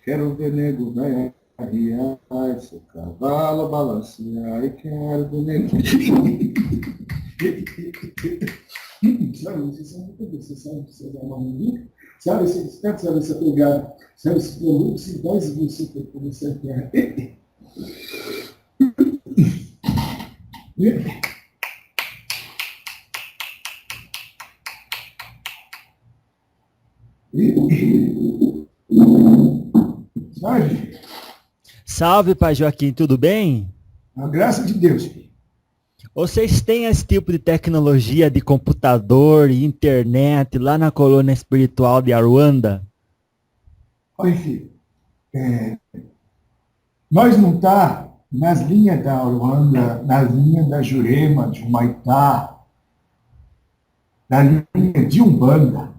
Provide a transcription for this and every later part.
Quero ver nego velho arriar, seu cavalo balancear, e quero ver nego. Sabe, vocês são muito bem, vocês sabem que você dá uma música, sabe, esse canto, sabe, essa pegada, sabe, esse prelude, esse voz, você tem que começar a criar. Sabe? Salve, Pai Joaquim, tudo bem? A graça de Deus. Vocês têm esse tipo de tecnologia de computador e internet lá na colônia espiritual de Aruanda? Olha, filho, nós não tá nas linhas da Aruanda, nas linhas da Jurema, de Humaitá, na linha de Umbanda.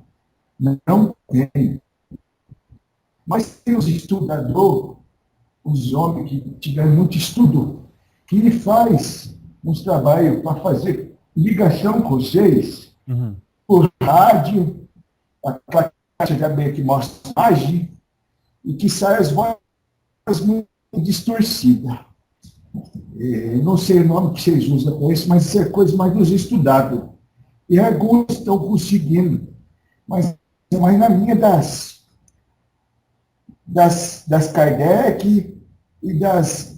Não tem. Mas tem os estudadores, os homens que tiveram muito estudo, que faz uns trabalhos para fazer ligação com vocês, por rádio, a caixa de abelha que mostra a imagem, e que sai as vozes muito distorcidas. Não sei o nome que vocês usam com isso, mas isso é coisa mais nos estudados. E alguns estão conseguindo, mas na linha das Kardec e das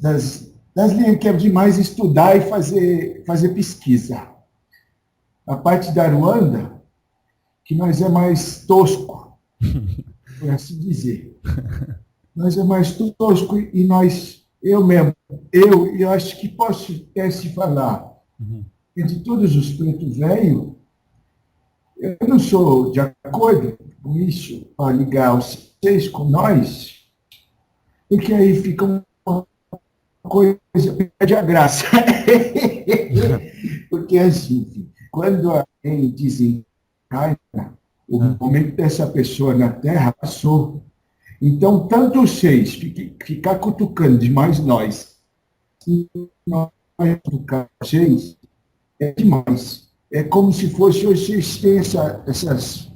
linhas que é demais estudar e fazer pesquisa. A parte da Aruanda, que nós é mais tosco, por assim dizer. Nós é mais tosco e eu acho que posso até se falar, de todos os pretos velhos, eu não sou de acordo com isso, para ligar vocês com nós, porque aí fica uma coisa, perde a graça. Porque assim, quando alguém desencarna, o momento dessa pessoa na Terra passou. Então, tanto vocês ficar cutucando demais nós, e nós cutucar vocês, é demais. É como se fosse vocês têm essas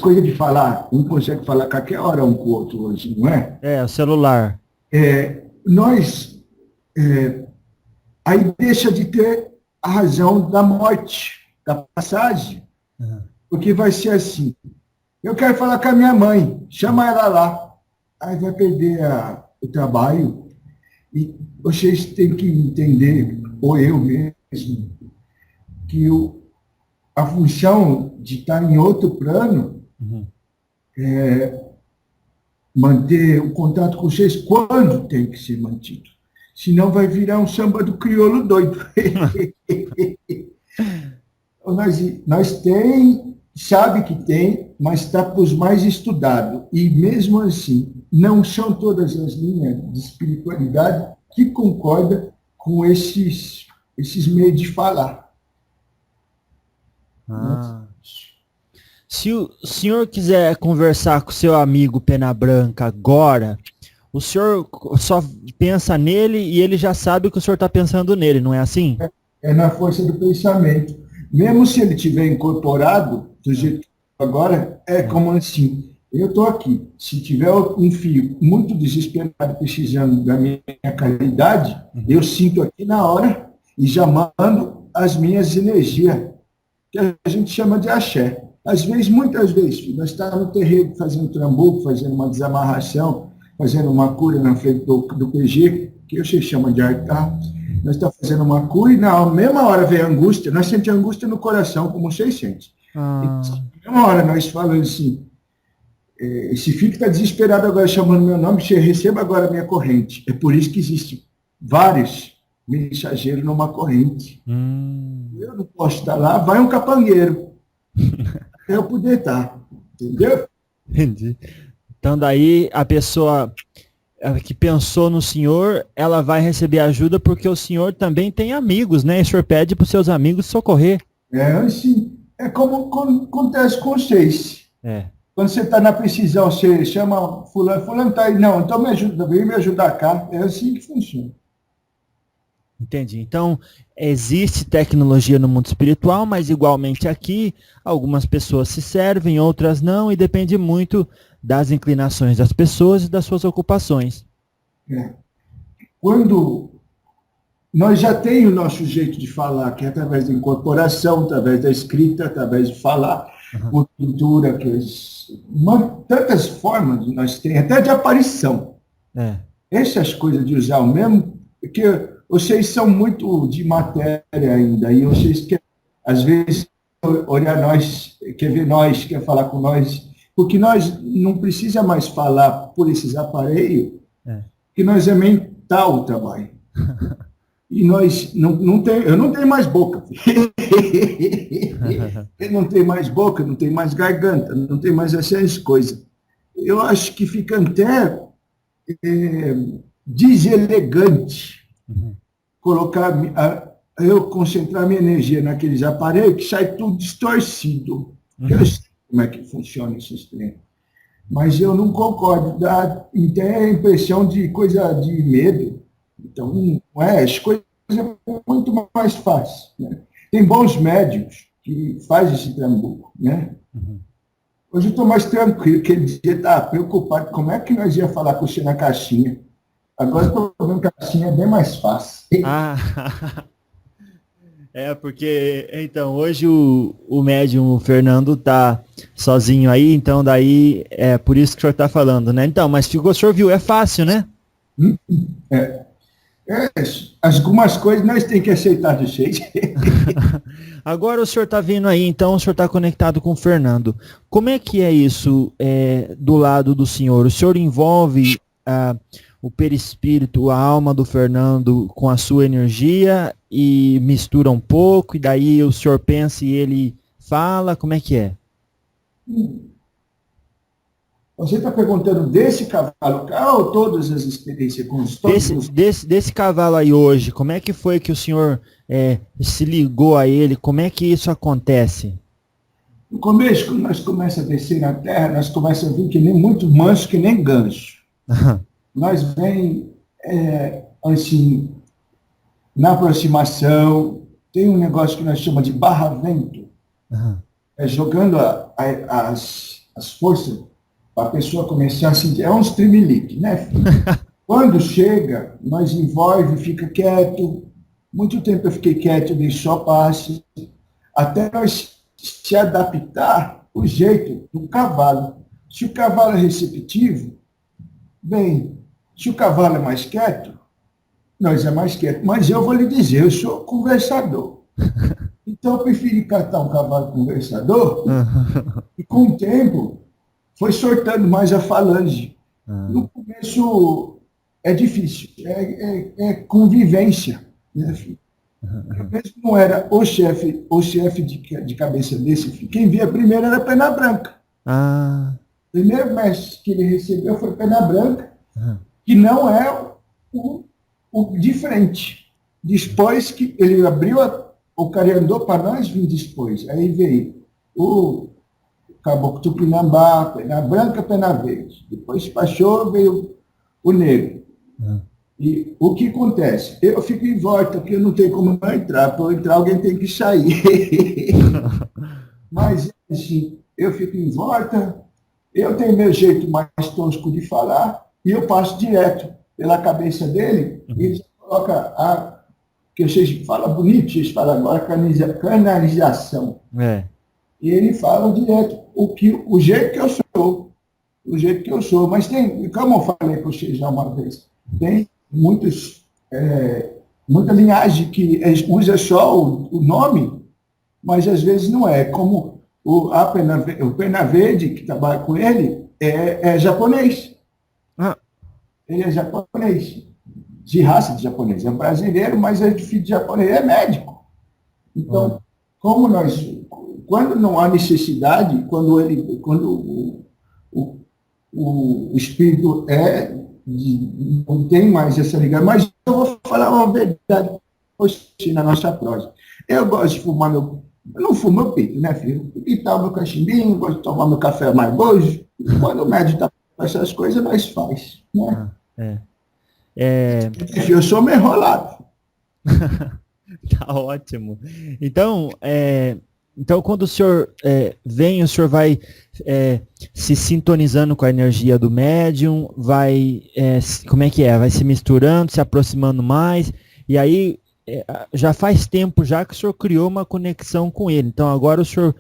coisas de falar. Um consegue falar qualquer hora um com o outro hoje, não é? É, o celular. Aí deixa de ter a razão da morte, da passagem. Porque vai ser assim. Eu quero falar com a minha mãe, chama ela lá. Aí vai perder o trabalho. E vocês têm que entender, ou eu mesmo, que a função de estar em outro plano é manter o contato com vocês quando tem que ser mantido. Senão vai virar um samba do crioulo doido. nós sabe que tem, mas está para os mais estudados. E mesmo assim, não são todas as linhas de espiritualidade que concordam com esses meios de falar. Se o senhor quiser conversar com seu amigo Pena Branca agora, o senhor só pensa nele e ele já sabe o que o senhor está pensando nele, não é assim? É na força do pensamento. Mesmo se ele tiver incorporado, do jeito que agora, é como assim, eu estou aqui, se tiver um filho muito desesperado, precisando da minha caridade, eu sinto aqui na hora e já mando as minhas energias, que a gente chama de axé. Às vezes, muitas vezes, nós estamos no terreiro fazendo trambuco, fazendo uma desamarração, fazendo uma cura na frente do PG, que você chama de altar. Nós estamos fazendo uma cura e na mesma hora vem a angústia, nós sentimos angústia no coração, como vocês sentem. Na mesma hora nós falamos assim, esse filho que está desesperado agora chamando meu nome, você receba agora a minha corrente. É por isso que existem vários mensageiros numa corrente. Eu não posso estar lá, vai um capangueiro. Até eu poder estar. Entendeu? Entendi. Então daí a pessoa que pensou no senhor, ela vai receber ajuda porque o senhor também tem amigos, né? E o senhor pede para os seus amigos socorrer. Assim, é como acontece com vocês. Quando você está na precisão, você chama fulano está aí, não, então me ajuda, vem me ajudar cá. É assim que funciona. Entendi. Então, existe tecnologia no mundo espiritual, mas igualmente aqui, algumas pessoas se servem, outras não, e depende muito das inclinações das pessoas e das suas ocupações. É. Quando nós já temos o nosso jeito de falar, que é através da incorporação, através da escrita, através de falar, por pintura, tantas formas nós temos, até de aparição. É. Essas coisas de usar o mesmo, porque vocês são muito de matéria ainda, e vocês querem, às vezes, olhar nós, quer ver nós, quer falar com nós, porque nós não precisa mais falar por esses aparelhos, que nós é mental o trabalho. E nós eu não tenho mais boca. Eu não tenho mais boca, não tenho mais garganta, não tenho mais essas coisas. Eu acho que fica até deselegante eu concentrar minha energia naqueles aparelhos que sai tudo distorcido. Eu sei como é que funciona esse trem. Mas eu não concordo, dá até a impressão de coisa de medo. Então, não é, as coisas é muito mais fácil. Né? Tem bons médios que fazem esse trambuco. Né? Hoje eu estou mais tranquilo, aquele dia estava preocupado como é que nós ia falar com você na caixinha. Agora estou vendo que a caixinha é bem mais fácil. Porque, então, hoje o médium, o Fernando, tá sozinho aí, então daí é por isso que o senhor está falando, né? Então, mas o senhor viu, é fácil, né? Algumas coisas nós temos que aceitar de jeito. Agora o senhor está vindo aí, então o senhor está conectado com o Fernando. Como é que é isso do lado do senhor? O senhor envolve o perispírito, a alma do Fernando com a sua energia e mistura um pouco, e daí o senhor pensa e ele fala? Como é que é? Você está perguntando desse cavalo ou todas as experiências com os desse cavalo aí hoje, como é que foi que o senhor se ligou a ele? Como é que isso acontece? No começo, quando nós começamos a descer na terra, nós começamos a vir que nem muito manso, que nem gancho. Nós vem, assim, na aproximação, tem um negócio que nós chamamos de barra-vento, jogando as forças para a pessoa começar a sentir. É um streamlink, né? Quando chega, nós envolve, fica quieto. Muito tempo eu fiquei quieto, deixei só passe, até nós se adaptar o jeito do cavalo. Se o cavalo é receptivo, bem, se o cavalo é mais quieto, nós é mais quieto. Mas eu vou lhe dizer, eu sou conversador. Então eu preferi catar um cavalo conversador e com o tempo foi sortando mais a falange. No começo é difícil, é convivência. Né, filho? Eu mesmo não era o chefe de cabeça desse filho. Quem via primeiro era Pena Branca. O primeiro mestre que ele recebeu foi Pena Branca, que não é o de frente. Depois que ele abriu, o cara andou para nós vir depois. Aí veio o Caboclo Tupinambá, Pena Branca, Pena Verde. Depois passou, veio o negro. E o que acontece? Eu fico em volta, porque eu não tenho como entrar. Para eu entrar, alguém tem que sair. Mas, assim, eu fico em volta, eu tenho meu jeito mais tosco de falar, e eu passo direto pela cabeça dele, e ele coloca que vocês falam bonito, vocês falam agora canalização. E ele fala direto o jeito que eu sou. O jeito que eu sou. Mas tem, como eu falei para vocês já uma vez, tem muita linhagem que usa só o nome, mas às vezes não é. Como o Pena Verde, que trabalha com ele, é japonês. Ele é japonês. De raça de japonês. É brasileiro, mas é de filho de japonês. É médico. Então, como quando não há necessidade, quando o espírito não tem mais essa ligação, mas eu vou falar uma verdade hoje na nossa prosa. Eu gosto de fumar eu não fumo meu peito, né, filho? Pitar o meu cachimbinho, gosto de tomar meu café mais bojo. Quando o médico está com essas coisas, nós faz. Né? Eu sou meio enrolado. Tá ótimo. Então, então quando o senhor vem, o senhor vai se sintonizando com a energia do médium, vai, como é que é? Vai se misturando, se aproximando mais, e aí já faz tempo já que o senhor criou uma conexão com ele. Então agora o senhor,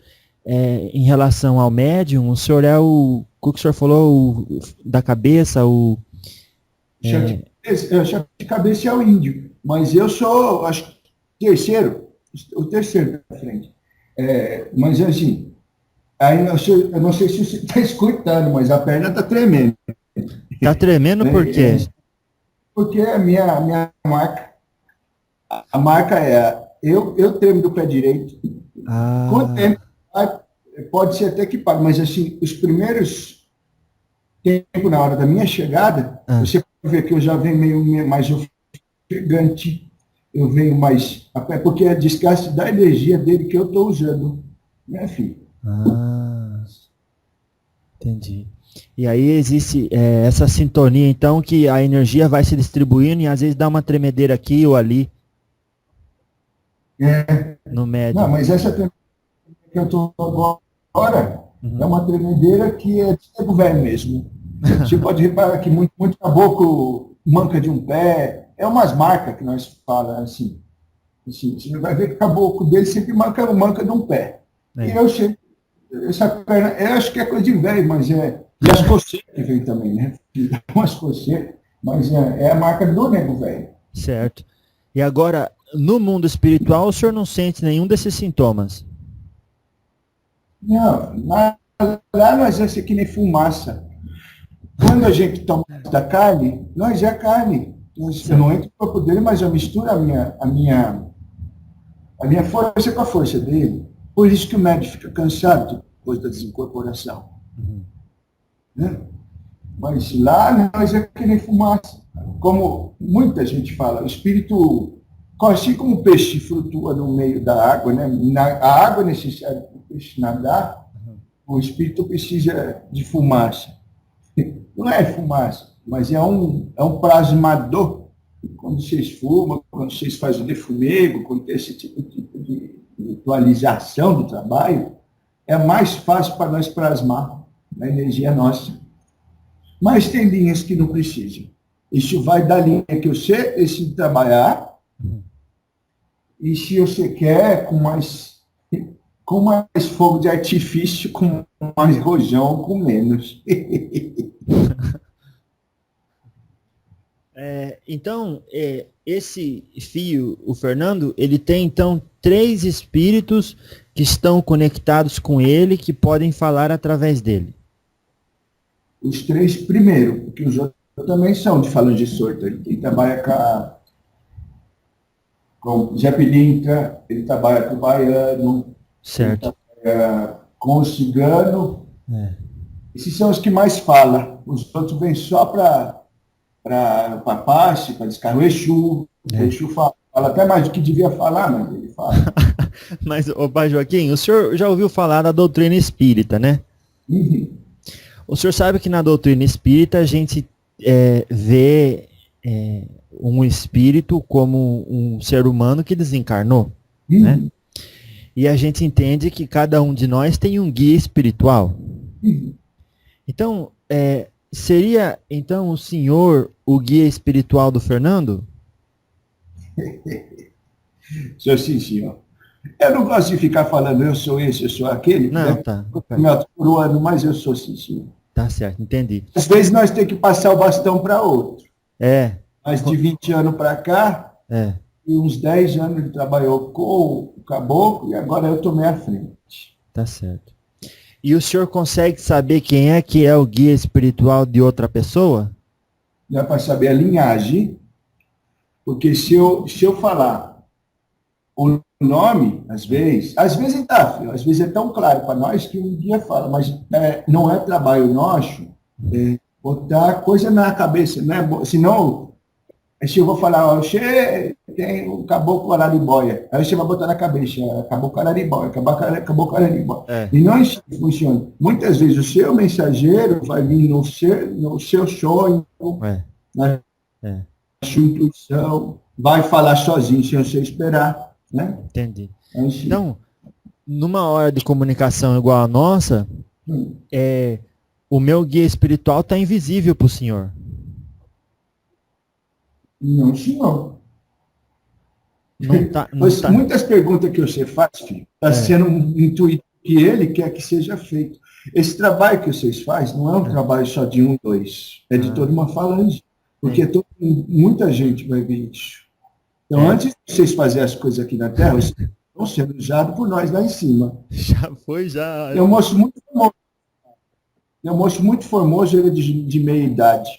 em relação ao médium, o senhor é o que o senhor falou, da cabeça, o... Chefe de cabeça é o índio, mas eu sou, acho que, o terceiro da frente. Mas assim, aí eu não sei se você está escutando, mas a perna está tremendo. Está tremendo por quê? Porque a minha marca, a marca eu tremo do pé direito. Com o tempo, pode ser até que pare, mas assim, os primeiros tempos na hora da minha chegada, você pode ver que eu já venho meio mais ofegante, eu venho mais, porque é desgaste da energia dele que eu estou usando, né, filho? Entendi. E aí existe essa sintonia, então, que a energia vai se distribuindo e às vezes dá uma tremedeira aqui ou ali. No médio. Não, mas essa tremedeira que eu estou agora é uma tremedeira que é de tempo velho mesmo. Você pode reparar que muito caboclo manca de um pé, é umas marcas que nós falamos assim. Você vai ver que o caboclo dele sempre manca de um pé. E eu sempre, essa perna, eu acho que é coisa de velho, mas e as coceiras que vem também, né? Umas coceiras, mas é a marca do nego velho. Certo. E agora, no mundo espiritual, o senhor não sente nenhum desses sintomas? Não, lá nós é que nem fumaça. Quando a gente toma da carne, nós é carne. Eu não entro no corpo dele, mas eu misturo a minha força com a força dele. Por isso que o médico fica cansado depois da desincorporação. Né? Mas lá nós é que nem fumaça. Como muita gente fala, o espírito, assim como o peixe flutua no meio da água, né? A água é necessária para o peixe nadar, o espírito precisa de fumaça. Não é fumaça, mas é um plasmador. Quando vocês fumam, quando vocês fazem o defumego, quando tem esse tipo de ritualização do trabalho, é mais fácil para nós plasmar a energia nossa. Mas tem linhas que não precisam. Isso vai da linha que você decide trabalhar, e se você quer com mais fogo de artifício, com mais rojão, com menos. Então, esse fio, o Fernando, ele tem então 3 espíritos que estão conectados com ele, que podem falar através dele. Os 3 primeiro, porque os outros também são de falante sordo. Ele trabalha com Zé Pilintra, ele trabalha com o baiano, certo. Ele trabalha com o cigano. Esses são os que mais falam. Os outros vêm só para passe, para descarregar o Exu. O Exu fala até mais do que devia falar, mas ele fala. Mas, pai Joaquim, o senhor já ouviu falar da doutrina espírita, né? O senhor sabe que na doutrina espírita a gente vê um espírito como um ser humano que desencarnou, né? E a gente entende que cada um de nós tem um guia espiritual. Então, seria então o senhor o guia espiritual do Fernando? Sim, senhor. Eu não gosto de ficar falando eu sou esse, eu sou aquele. Não, tá. Por ano, mas eu sou sim, senhor. Tá certo, entendi. Às vezes nós temos que passar o bastão para outro. Mas de 20 anos para cá, e uns 10 anos ele trabalhou com o caboclo e agora eu tomei a frente. Tá certo. E o senhor consegue saber quem é que é o guia espiritual de outra pessoa? Dá para saber a linhagem, porque se eu falar o nome, às vezes às vezes é tão claro para nós que um guia fala, mas não é trabalho nosso botar coisa na cabeça, né? Senão, se eu vou falar, você tem o caboclo araribóia, aí você vai botar na cabeça, caboclo araribóia, caboclo araribóia. E não é isso que funciona. Muitas vezes o seu mensageiro vai vir no seu sonho, na sua intuição, vai falar sozinho sem você esperar, né? Entendi. Assim. Então, numa hora de comunicação igual a nossa, o meu guia espiritual está invisível para o senhor. Não, senhor. Não tá. Muitas perguntas que você faz, filho, está sendo um intuito que ele quer que seja feito. Esse trabalho que vocês fazem não é um trabalho só de um, dois, é de toda uma falange, porque muita gente vai ver isso. Então, antes de vocês fazerem as coisas aqui na Terra, vocês estão sendo usados por nós lá em cima. Já foi, já. Tem um moço muito famoso. Tem um moço muito famoso, ele é de meia idade.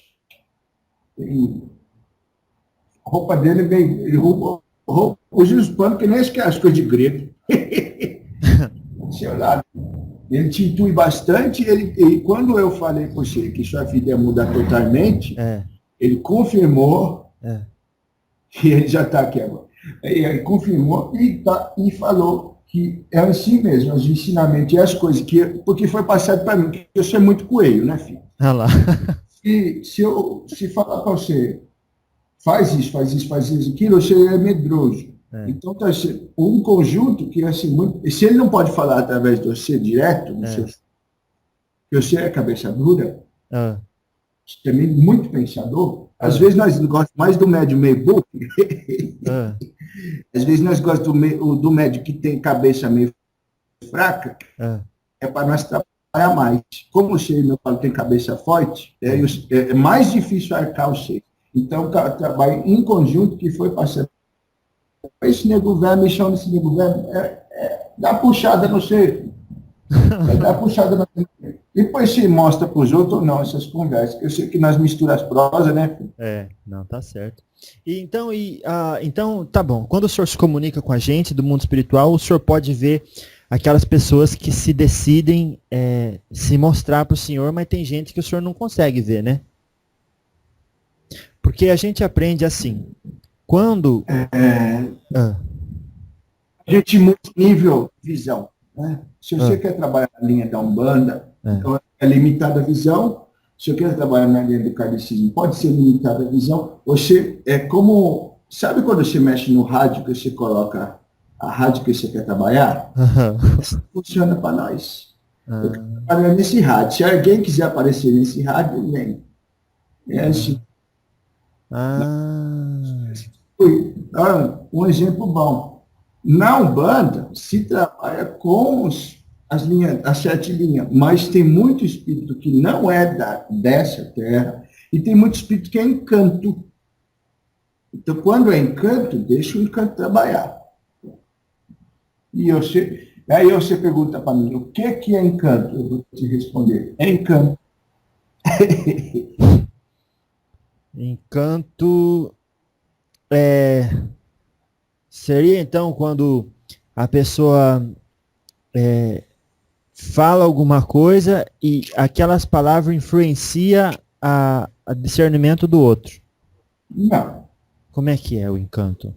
A roupa dele é bem... Usa os panos que nem as coisas de grego. Sei lá. Ele te intui bastante, e quando eu falei para você que sua vida ia mudar totalmente, ele confirmou, e ele já está aqui agora, ele confirmou e falou que é assim mesmo, os ensinamentos e as coisas, porque foi passado para mim, que eu sou muito coelho, né, filho? Ah lá. Se falar para você, faz isso, aquilo, você é medroso. Então, tá um conjunto que, assim, se ele não pode falar através de você direto, que você é cabeça dura, também muito pensador, às vezes nós gostamos mais do médio meio burro, às vezes nós gostamos do médio que tem cabeça meio fraca, é para nós trabalhar mais. Como você, meu pai, tem cabeça forte, é mais difícil arcar o ser. Então, o cara trabalha em conjunto que foi passando. Esse nego velho, me chama desse nego velho, dá puxada no ser. Dá puxada no ser. Depois se mostra para os outros ou não, essas conversas. Eu sei que nós misturamos as prosas, né? Não, tá certo. Então, tá bom. Quando o senhor se comunica com a gente do mundo espiritual, o senhor pode ver aquelas pessoas que se decidem se mostrar para o senhor, mas tem gente que o senhor não consegue ver, né? Porque a gente aprende assim. Quando... A gente muda nível de visão. Né? Se você quer trabalhar na linha da Umbanda, então é limitada a visão. Se você quer trabalhar na linha do kardecismo, pode ser limitada a visão. Você é como... Sabe quando você mexe no rádio, que você coloca a rádio que você quer trabalhar? Isso funciona para nós. Eu quero trabalhar nesse rádio. Se alguém quiser aparecer nesse rádio, vem. É assim. Um exemplo bom. Na Umbanda se trabalha com as 7 linhas, mas tem muito espírito que não é dessa terra e tem muito espírito que é encanto. Então, quando é encanto, deixa o encanto trabalhar. Aí você pergunta para mim, o que é encanto? Eu vou te responder, é encanto. Encanto seria então quando a pessoa fala alguma coisa e aquelas palavras influenciam a discernimento do outro. Não. Como é que é o encanto?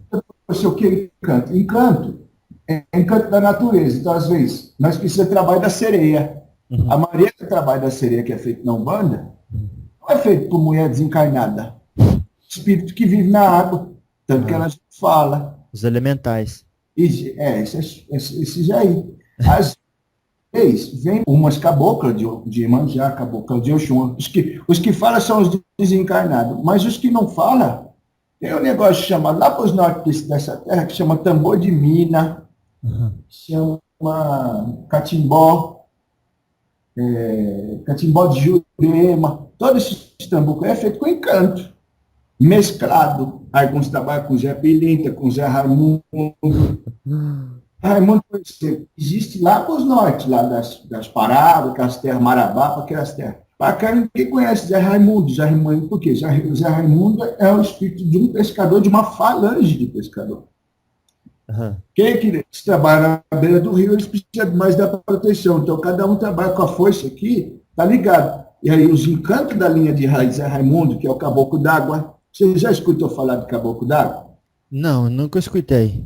O que é encanto? Encanto é encanto da natureza. Então, às vezes, nós precisamos do trabalho da sereia. A maioria do trabalho da sereia que é feito na Umbanda não é feito por mulher desencarnada. Espírito que vive na água. Tanto que ela fala. Os elementais. Esses aí. Às vezes, vem umas caboclas de Iemanjá, cabocla de Oxum. Os que falam são os desencarnados. Mas os que não falam, tem um negócio chamado, lá para os norte dessa terra, que chama tambor de mina, chama catimbó, catimbó de Jurema. Todo esse tamboco é feito com encanto. Mesclado. Alguns trabalham com Zé Pilinta, com Zé Raimundo. Raimundo, por exemplo, existe lá para os norte, lá das Paradas, aquelas terras Marabá, aquelas terras. Para cá ninguém conhece Zé Raimundo. Zé Raimundo, por quê? Zé Raimundo é o espírito de um pescador, de uma falange de pescador. Quem é que trabalha na beira do rio, eles precisam mais da proteção. Então, cada um trabalha com a força aqui, tá ligado? E aí, os encantos da linha de Zé Raimundo, que é o caboclo d'água. Você já escutou falar de caboclo d'água? Não, nunca escutei.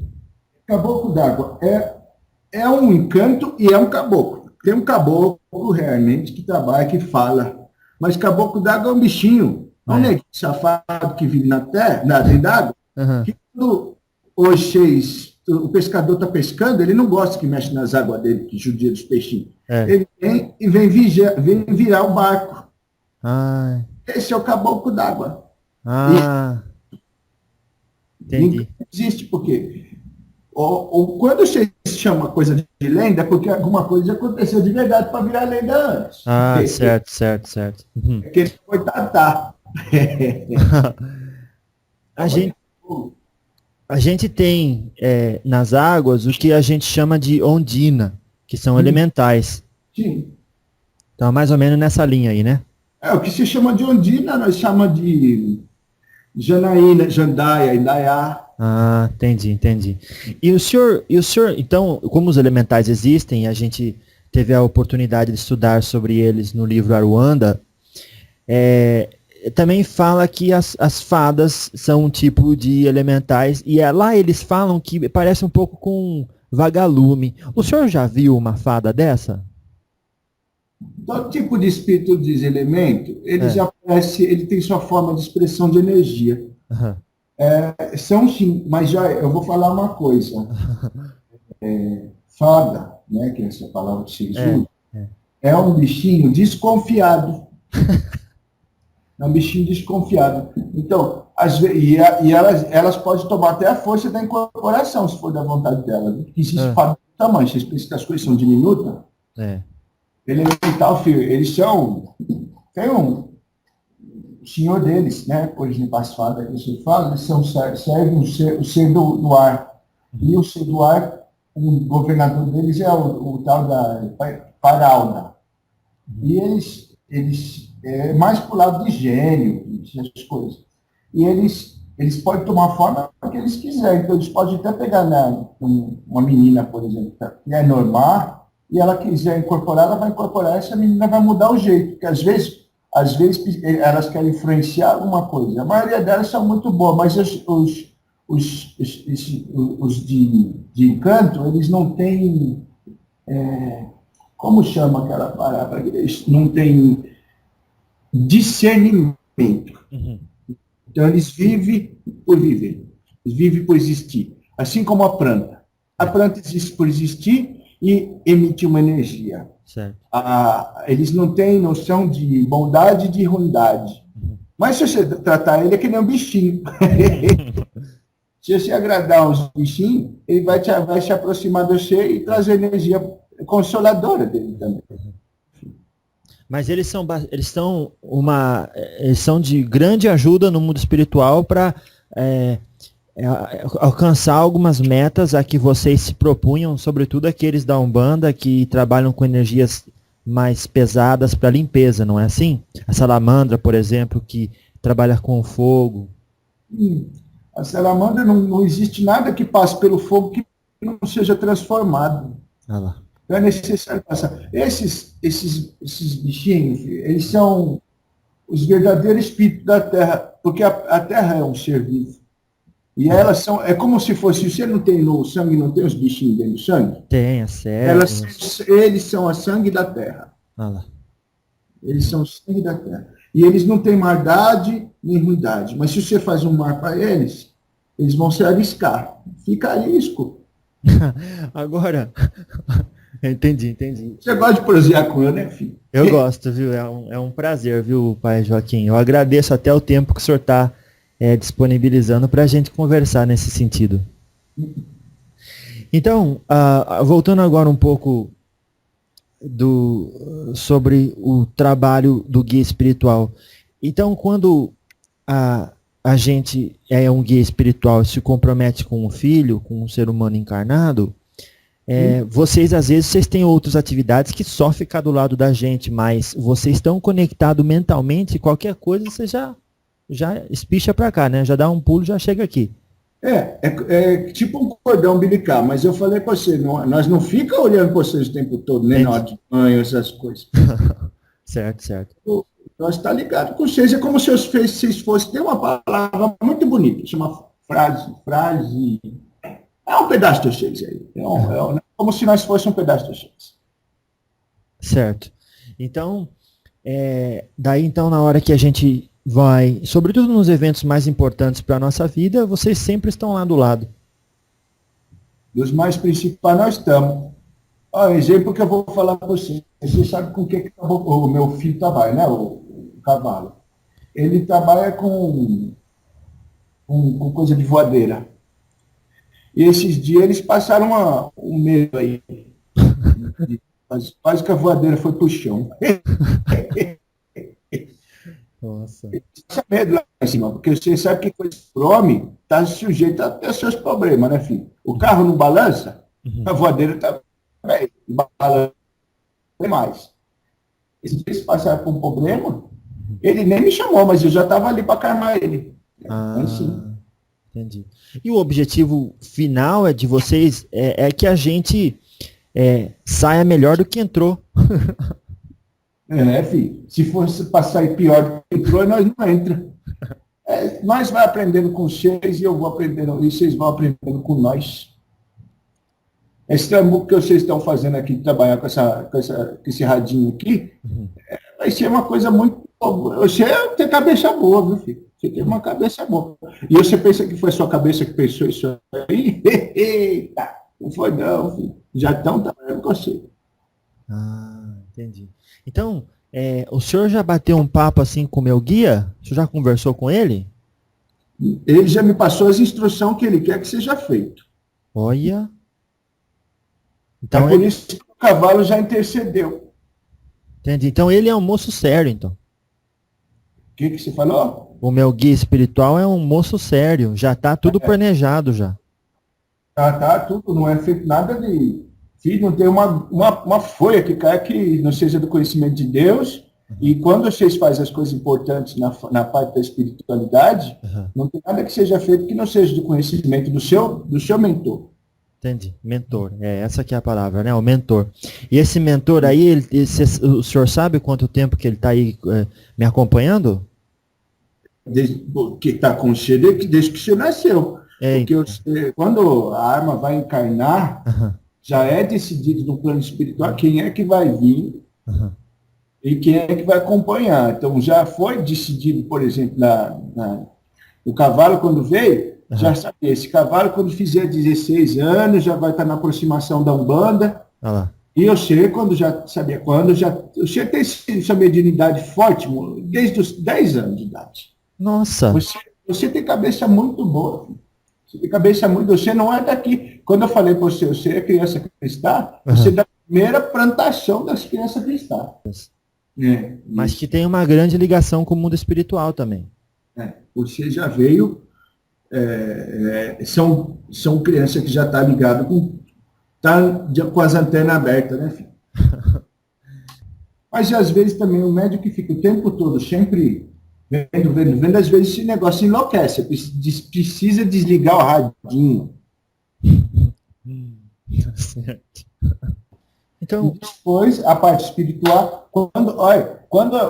Caboclo d'água é um encanto e é um caboclo. Tem um caboclo realmente que trabalha, que fala. Mas caboclo d'água é um bichinho. É um neguinho safado que vive na terra, dentro d'água, que o pescador está pescando, ele não gosta que mexe nas águas dele, que judia dos peixinhos. Ele vem e vem virar o barco. Esse é o caboclo d'água. Entendi. Não existe, porque quando você chama coisa de lenda, é porque alguma coisa já aconteceu de verdade para virar lenda antes. Certo. É que ele foi tatar. A gente tem nas águas o que a gente chama de ondina, que são elementais. Sim. Então, mais ou menos nessa linha aí, né? O que se chama de ondina, nós chamamos de Janaína, Jandaia, Indaiá. Entendi. E o senhor, então, como os elementais existem, a gente teve a oportunidade de estudar sobre eles no livro Aruanda, também fala que as fadas são um tipo de elementais, e lá eles falam que parece um pouco com vagalume. O senhor já viu uma fada dessa? Todo tipo de espírito de elemento, ele tem sua forma de expressão de energia. São sim, mas já eu vou falar uma coisa. Fada, né, que é essa palavra que se usa, é um bichinho desconfiado. É um bichinho desconfiado. Então, elas podem tomar até a força da incorporação, se for da vontade dela. Existe fada do tamanho. Vocês pensam que as coisas são diminutas? Elemental, filho, eles são. Tem um senhor deles, né? Por exemplo, as fadas que você fala, eles servem o ser do ar. E o ser do ar, o governador deles é o tal da Paralda. E eles mais para o lado de gênio, essas coisas. E eles podem tomar forma que eles quiserem. Então, eles podem até pegar uma menina, por exemplo, que é normal, e ela quiser incorporar, ela vai incorporar, essa menina vai mudar o jeito, porque às vezes elas querem influenciar alguma coisa. A maioria delas são muito boas, mas os de encanto, eles não têm, como chama aquela palavra? Eles não têm discernimento. Então, eles vivem por viver, eles vivem por existir, assim como a planta. A planta existe por existir e emitir uma energia. Certo. Eles não têm noção de bondade e de ruindade. Mas se você tratar ele, é que nem um bichinho. Se você agradar uns bichinhos, ele vai se aproximar de você e trazer energia consoladora dele também. Mas eles são de grande ajuda no mundo espiritual para alcançar algumas metas a que vocês se propunham, sobretudo aqueles da Umbanda que trabalham com energias mais pesadas para limpeza, não é assim? A salamandra, por exemplo, que trabalha com o fogo. A salamandra não existe nada que passe pelo fogo que não seja transformado. Então é necessário passar. Esses bichinhos, eles são os verdadeiros espíritos da Terra, porque a Terra é um ser vivo. E elas são, é como se fosse, se você não tem no sangue, não tem os bichinhos dentro do sangue? Tem, é sério. Eles são a sangue da terra. Eles são o sangue da terra. E eles não têm maldade nem ruindade. Mas se você faz um mal para eles, eles vão se arriscar. Fica arisco. Agora, entendi. Você gosta de prosear com eu, né, filho? Eu gosto, viu? É um prazer, viu, pai Joaquim? Eu agradeço até o tempo que o senhor está disponibilizando para a gente conversar nesse sentido. Então, voltando agora um pouco sobre o trabalho do guia espiritual. Então, quando a gente é um guia espiritual e se compromete com um filho, com um ser humano encarnado, vocês, às vezes, vocês têm outras atividades que só ficar do lado da gente, mas vocês estão conectados mentalmente, qualquer coisa você já espicha para cá, né? Já dá um pulo, já chega aqui. É tipo um cordão umbilical, mas eu falei para você, nós não ficamos olhando para vocês o tempo todo, nem na hora de banho, essas coisas. Certo. Nós está ligado com vocês, é como se vocês fossem, tem uma palavra muito bonita, chama frase, é um pedaço de vocês aí, como se nós fôssemos um pedaço de vocês. Certo. Então, daí então na hora que a gente vai, sobretudo nos eventos mais importantes para a nossa vida, vocês sempre estão lá do lado. Dos mais principais nós estamos. Ó, exemplo que eu vou falar para você. Você sabe com o que o meu filho trabalha, né? O cavalo. Ele trabalha com coisa de voadeira. E esses dias eles passaram um medo aí. Quase que a voadeira foi para o chão. Nossa. Passa medo lá em cima, porque você sabe que coisa por homem está sujeito a ter seus problemas, né, filho? O carro não balança, a voadeira está balança demais. Eles passaram por um problema, ele nem me chamou, mas eu já estava ali para acalmar ele. Assim. Entendi. E o objetivo final é de vocês é que a gente saia melhor do que entrou. Filho. Se fosse passar pior do que entrou, nós não entra. Nós vai aprendendo com vocês e eu vou aprendendo, e vocês vão aprendendo com nós. Esse trampo que vocês estão fazendo aqui, trabalhar com esse radinho aqui, vai ser uma coisa muito... Você tem cabeça boa, viu, filho? Você tem uma cabeça boa. E você pensa que foi a sua cabeça que pensou isso aí? Eita, não foi não, filho. Já estão trabalhando com você. Entendi. Então, o senhor já bateu um papo assim com o meu guia? O senhor já conversou com ele? Ele já me passou as instruções que ele quer que seja feito. Olha. Então, por isso que o cavalo já intercedeu. Entendi. Então ele é um moço sério, então. O que você falou? O meu guia espiritual é um moço sério. Já está tudo planejado já. Tá tudo. Não é feito nada de... Filho, não tem uma folha que cai que não seja do conhecimento de Deus. E quando vocês fazem as coisas importantes na parte da espiritualidade, não tem nada que seja feito que não seja do conhecimento do seu mentor. Entendi. Mentor. Essa que é a palavra, né? O mentor. E esse mentor aí, o senhor sabe quanto tempo que ele está aí me acompanhando? Que está com você desde que você nasceu. Porque quando a alma vai encarnar, já é decidido no plano espiritual quem é que vai vir e quem é que vai acompanhar. Então, já foi decidido, por exemplo, o cavalo, quando veio, já sabia, esse cavalo, quando fizer 16 anos, já vai estar na aproximação da Umbanda. E você, você tem essa mediunidade forte desde os 10 anos de idade. Nossa! Você tem cabeça muito boa, filho. Você tem cabeça muito... Você não é daqui. Quando eu falei para você é criança cristã, você é da primeira plantação das crianças cristãs. Mas que tem uma grande ligação com o mundo espiritual também. Você já veio... são crianças que já estão ligadas com as antenas abertas, né, filho? Mas às vezes também o médico que fica o tempo todo sempre vendo, às vezes esse negócio enlouquece, precisa desligar o radinho. Certo. Então, depois, a parte espiritual, quando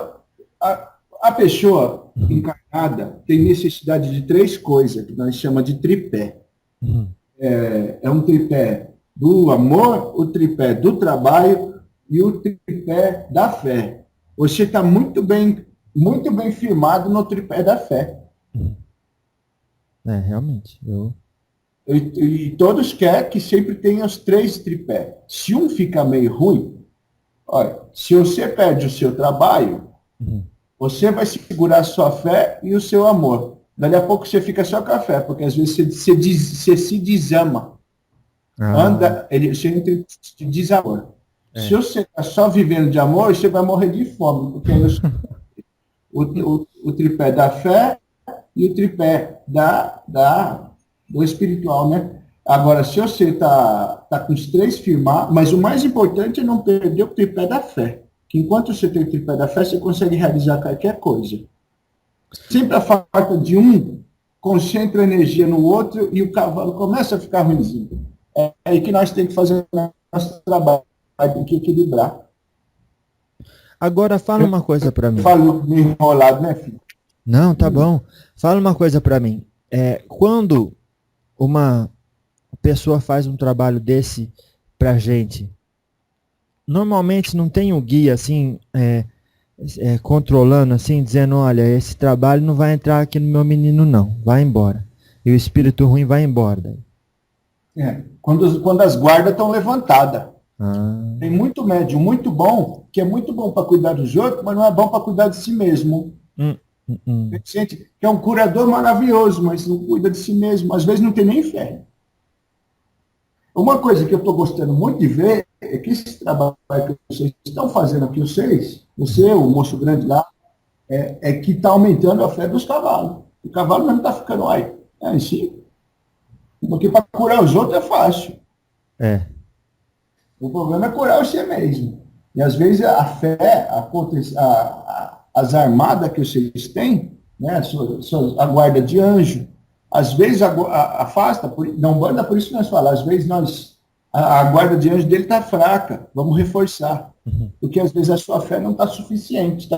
a pessoa encarnada tem necessidade de 3 coisas, que nós chamamos de tripé. É um tripé do amor, o tripé do trabalho e o tripé da fé. Você está muito bem firmado no tripé da fé. Realmente. E todos querem que sempre tenha os 3 tripés. Se um fica meio ruim, se você perde o seu trabalho, você vai segurar a sua fé e o seu amor. Dali a pouco você fica só com a fé, porque às vezes você se desama. Você entra em desamor. Se você está só vivendo de amor, você vai morrer de fome, porque o tripé da fé e o tripé do espiritual, né? Agora, se você está com os 3 firmados, mas o mais importante é não perder o tripé da fé. Que enquanto você tem o tripé da fé, você consegue realizar qualquer coisa. Sempre a falta de um concentra energia no outro e o cavalo começa a ficar ruimzinho. É aí que nós temos que fazer o nosso trabalho, tem que equilibrar. Agora fala uma coisa para mim. Falo meio enrolado, né, filho? Não, tá bom. Fala uma coisa para mim. Quando uma pessoa faz um trabalho desse pra gente, normalmente não tem um guia assim controlando assim, dizendo, olha, esse trabalho não vai entrar aqui no meu menino não, vai embora. E o espírito ruim vai embora daí. Quando as guardas estão levantadas. Ah. Tem muito médium muito bom, que é muito bom para cuidar dos outros, mas não é bom para cuidar de si mesmo. Tem gente que é um curador maravilhoso, mas não cuida de si mesmo. Às vezes não tem nem fé. Uma coisa que eu estou gostando muito de ver é que esse trabalho que vocês estão fazendo aqui, você, o moço grande lá, é que está aumentando a fé dos cavalos. O cavalo mesmo está ficando, assim. Porque para curar os outros é fácil. O problema é curar você mesmo. E às vezes a fé, as armadas que vocês têm, né, a guarda de anjo, às vezes afasta, não banda, por isso nós falamos, às vezes a guarda de anjo dele está fraca, vamos reforçar. Porque às vezes a sua fé não está suficiente.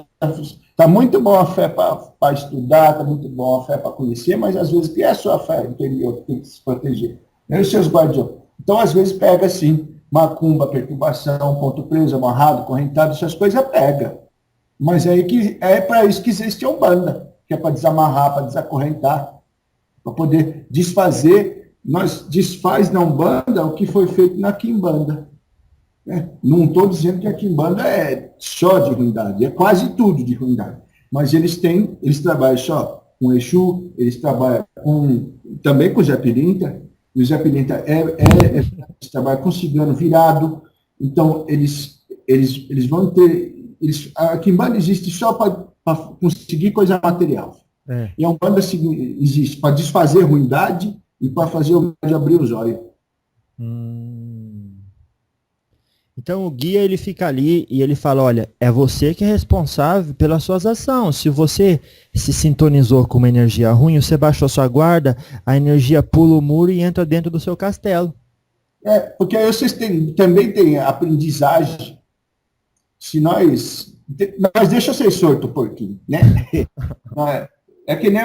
Tá muito boa a fé para estudar, está muito boa a fé para conhecer, mas às vezes que é a sua fé interior que tem que se proteger. Nem os seus guardiões. Então, às vezes, pega assim, macumba, perturbação, ponto preso, amarrado, correntado, essas coisas pega. Mas é para isso que existe a Umbanda, que é para desamarrar, para desacorrentar, para poder desfazer. Nós desfaz na Umbanda o que foi feito na Quimbanda. Não estou dizendo que a Quimbanda é só de ruindade, é quase tudo de ruindade. Mas eles trabalham só com Exu, eles trabalham também com o Zé Pilintra, e o Zé Pilintra eles trabalham com cigano virado, então eles vão ter. A Quimbanda existe só para conseguir coisa material. E a Umbanda existe para desfazer ruindade e para fazer o médium abrir os olhos. Então o guia ele fica ali e ele fala, olha, é você que é responsável pelas suas ações. Se você se sintonizou com uma energia ruim, você baixou sua guarda, a energia pula o muro e entra dentro do seu castelo. Porque aí vocês também têm aprendizagem. Se nós deixa eu ser sorto um pouquinho, né? É que nem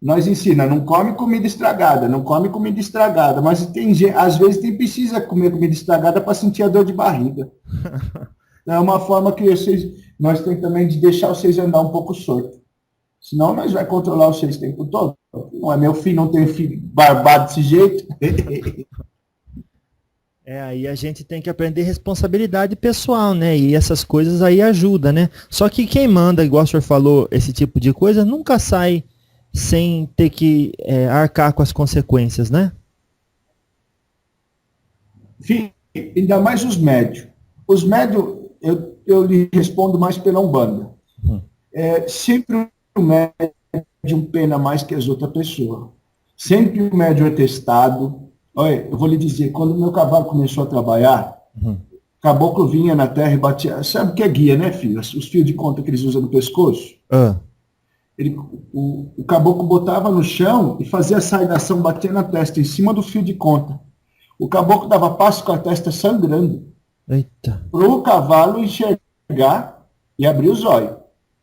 nós ensina, não come comida estragada, mas às vezes precisa comer comida estragada para sentir a dor de barriga. É uma forma que nós temos também de deixar vocês andar um pouco sorto. Senão nós vamos controlar vocês o tempo todo. Não é meu filho, não tem filho barbado desse jeito. Aí a gente tem que aprender responsabilidade pessoal, né? E essas coisas aí ajudam, né? Só que quem manda, igual o senhor falou, esse tipo de coisa, nunca sai sem ter que arcar com as consequências, né? Enfim, ainda mais os médios. Os médios, eu lhe respondo mais pela Umbanda. Sempre o médium pena mais que as outras pessoas. Sempre o médium é testado. Olha, eu vou lhe dizer, quando o meu cavalo começou a trabalhar, o caboclo vinha na terra e batia. Sabe o que é guia, né, filho? Os fios de conta que eles usam no pescoço? O caboclo botava no chão e fazia a saidação, batia na testa, em cima do fio de conta. O caboclo dava passo com a testa sangrando. Eita. Para o cavalo enxergar e abrir os olhos.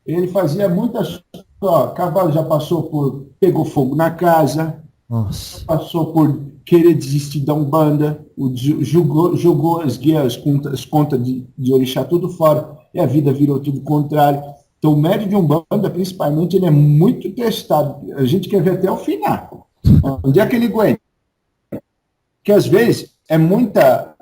Ele fazia muitas. O cavalo já pegou fogo na casa, Nossa. passou por querer desistir da Umbanda, jogou as guias, as contas de orixá tudo fora, e a vida virou tudo contrário. Então, o médium de Umbanda, principalmente, ele é muito testado. A gente quer ver até o final. Onde é que ele aguenta? Que às vezes é muita.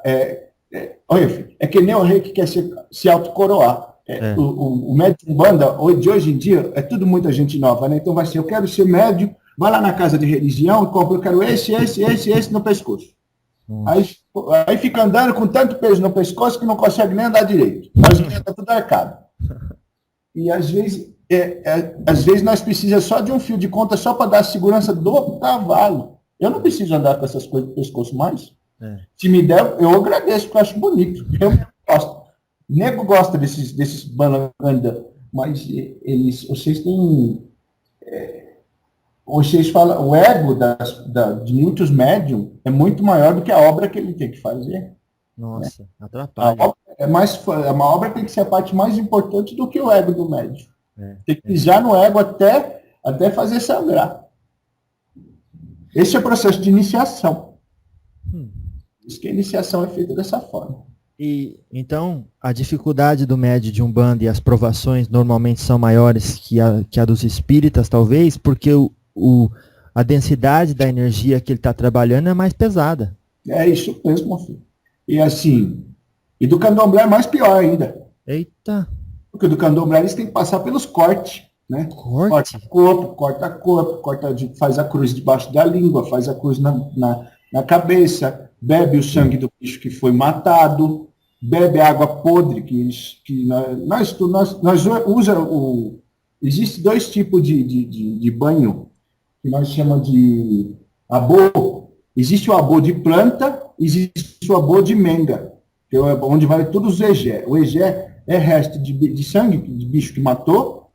Olha, filho, é que nem o rei que quer se autocoroar. O médium de Umbanda, de hoje em dia, é tudo muita gente nova, né? Então vai ser, eu quero ser médium, vai lá na casa de religião e compra, eu quero esse no pescoço. Aí fica andando com tanto peso no pescoço que não consegue nem andar direito. As guias estão tudo arcado. E às vezes nós precisamos só de um fio de conta só para dar a segurança do cavalo. Eu não preciso andar com essas coisas no pescoço mais. Se me der, eu agradeço, porque eu acho bonito. Eu gosto. O nego gosta desses balanganda, mas vocês têm. Vocês falam, o ego de muitos médiums é muito maior do que a obra que ele tem que fazer. Nossa, atrapalha. Uma obra tem que ser a parte mais importante do que o ego do médium. Tem que pisar no ego até fazer sangrar. Esse é o processo de iniciação. Isso que a iniciação é feita dessa forma. E então a dificuldade do médium de Umbanda e as provações normalmente são maiores que a dos espíritas, talvez, porque a densidade da energia que ele está trabalhando é mais pesada. É isso mesmo, filho. E assim, e do candomblé é mais pior ainda. Eita! Porque do candomblé eles têm que passar pelos cortes, né? Corte? Corta corpo, faz a cruz debaixo da língua, faz a cruz na cabeça, bebe o sangue do bicho que foi matado, bebe água podre, que nós usa existe dois tipos de banho, que nós chamamos de abô. Existe o abô de planta, existe o abô de menga, que é onde vai todos os egé. O egé é resto de sangue de bicho que matou,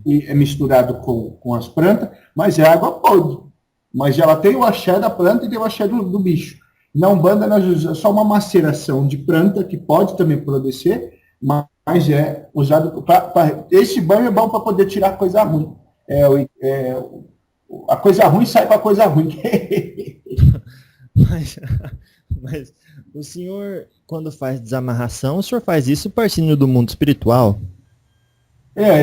e é misturado com as plantas, mas é água podre. Mas ela tem o axé da planta e tem o axé do bicho. Na Umbanda, nós usamos só uma maceração de planta, que pode também produzir, mas é usado esse banho é bom para poder tirar coisa ruim. A coisa ruim sai para a coisa ruim. Mas o senhor, quando faz desamarração, o senhor faz isso partindo do mundo espiritual?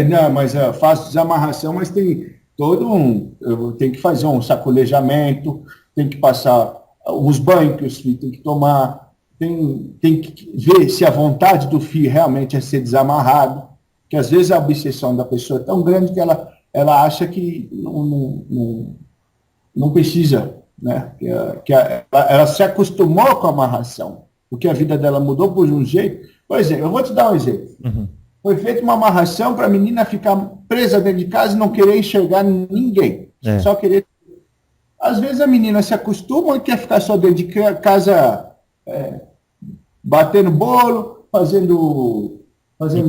Não, mas eu faço desamarração, mas tem eu tenho que fazer um sacolejamento, tem que passar os banhos que os filhos têm que tomar, tem que ver se a vontade do filho realmente é ser desamarrado, que às vezes a obsessão da pessoa é tão grande que ela acha que não precisa, né? Ela se acostumou com a amarração, porque a vida dela mudou por um jeito. Por exemplo, eu vou te dar um exemplo. Uhum. Foi feita uma amarração para a menina ficar presa dentro de casa e não querer enxergar ninguém. Só querer. Às vezes a menina se acostuma e quer ficar só dentro de casa, batendo bolo, fazendo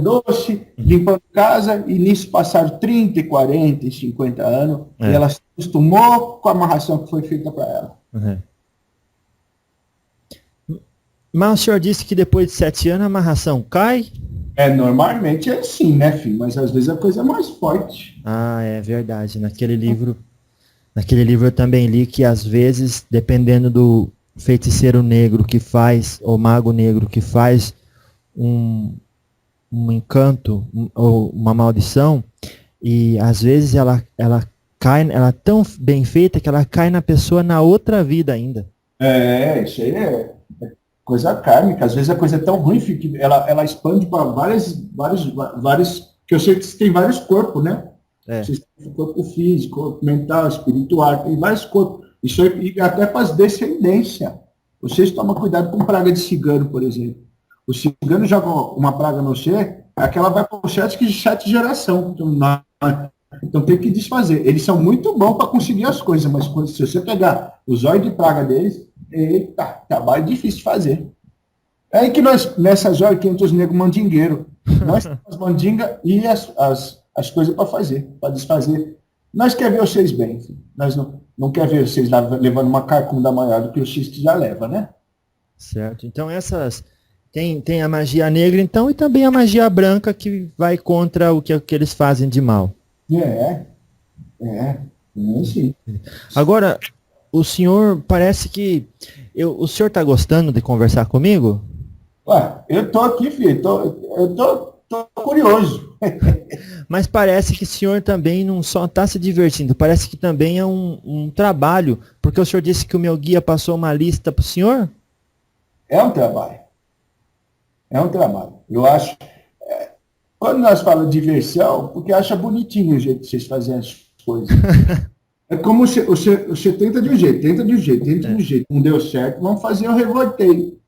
doce, limpando casa, e nisso passaram 30, 40, 50 anos, e ela se acostumou com a amarração que foi feita para ela. Uhum. Mas o senhor disse que depois de 7 anos a amarração cai? Normalmente é assim, né, filho? Mas às vezes a coisa é mais forte. Ah, é verdade. Naquele livro eu também li que às vezes, dependendo do feiticeiro negro que faz, ou mago negro que faz um encanto ou uma maldição, e às vezes ela cai, ela é tão bem feita que ela cai na pessoa na outra vida ainda. Isso aí é coisa kármica. Às vezes a coisa é tão ruim que ela expande para vários, que eu sei que tem vários corpos, né? Vocês têm corpo físico, corpo mental, espiritual, tem vários corpos. Isso aí, e até para as descendências. Vocês tomam cuidado com praga de cigano, por exemplo. O cigano joga uma praga no ser, aquela vai para o 7 geração. Então tem que desfazer. Eles são muito bons para conseguir as coisas, mas se você pegar os olhos de praga deles, eita, trabalho difícil de fazer. É aí que nessas horas que entra os negros mandingueiros. Nós temos as mandingas e as coisas para fazer, para desfazer. Nós queremos ver vocês bem, filho. Nós não queremos ver vocês levando uma carcunda maior do que o X que já leva, né? Certo. Então essas... Tem a magia negra, então, e também a magia branca que vai contra o que eles fazem de mal. Sim. Agora, o senhor parece que... o senhor está gostando de conversar comigo? Eu tô aqui, filho. Eu tô curioso. Mas parece que o senhor também não só está se divertindo, parece que também é um trabalho, porque o senhor disse que o meu guia passou uma lista para o senhor? É um trabalho. Eu acho... quando nós falamos de diversão, porque acha bonitinho o jeito que vocês fazem as coisas. É como você tenta de um jeito. Não deu certo, vamos fazer um revolteio.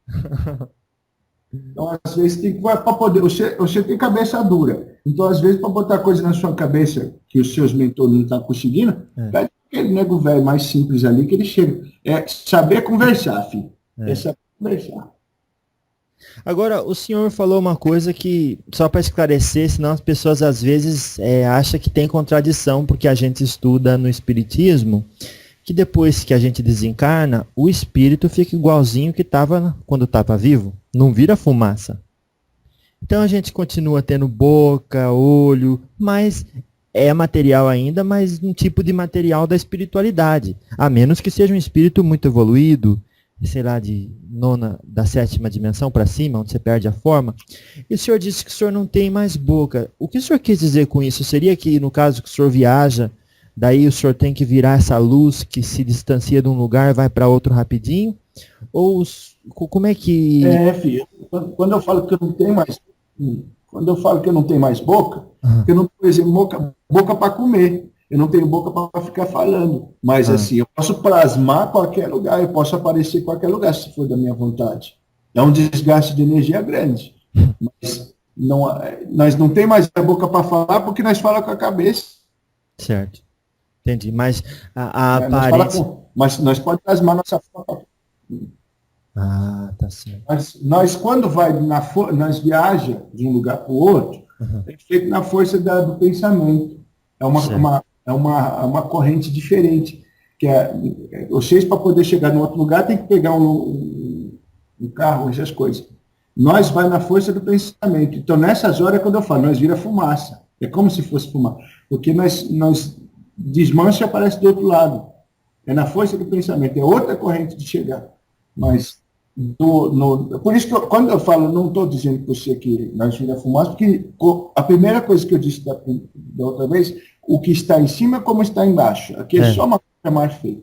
Então, às vezes, para poder... Você tem cabeça dura. Então, às vezes, para botar coisa na sua cabeça que os seus mentores não estão conseguindo, pede aquele nego velho mais simples ali que ele chega. É saber conversar, filho. É saber conversar. Agora, o senhor falou uma coisa que, só para esclarecer, senão as pessoas às vezes acham que tem contradição, porque a gente estuda no Espiritismo, que depois que a gente desencarna, o espírito fica igualzinho que estava quando estava vivo, não vira fumaça. Então a gente continua tendo boca, olho, mas é material ainda, mas um tipo de material da espiritualidade, a menos que seja um espírito muito evoluído, sei lá, de nona, da sétima dimensão para cima, onde você perde a forma. E o senhor disse que o senhor não tem mais boca. O que o senhor quis dizer com isso? Seria que, no caso que o senhor viaja, daí o senhor tem que virar essa luz que se distancia de um lugar e vai para outro rapidinho? Ou como é que... Filho, quando eu falo que eu não tenho mais, quando eu falo que eu não tenho mais boca, eu não tenho, por exemplo, boca para comer. Eu não tenho boca para ficar falando. Mas, assim, eu posso plasmar qualquer lugar, eu posso aparecer em qualquer lugar, se for da minha vontade. É um desgaste de energia grande. Mas nós não temos mais a boca para falar porque nós falamos com a cabeça. Certo. Entendi. Mas a aparência... Mas nós podemos plasmar nossa forma. Tá certo. Nós quando nós viaja de um lugar para o outro, é feito na força do pensamento. É uma corrente diferente. Que vocês, para poder chegar no outro lugar, tem que pegar um carro, essas coisas. Nós vai na força do pensamento. Então, nessas horas, quando eu falo, nós vira fumaça. É como se fosse fumaça. Porque nós desmancha e aparece do outro lado. É na força do pensamento. É outra corrente de chegar. Mas, por isso que quando eu falo, não estou dizendo para você que nós vira fumaça, porque a primeira coisa que eu disse da outra vez, o que está em cima é como está embaixo. Aqui é só uma coisa mais feita.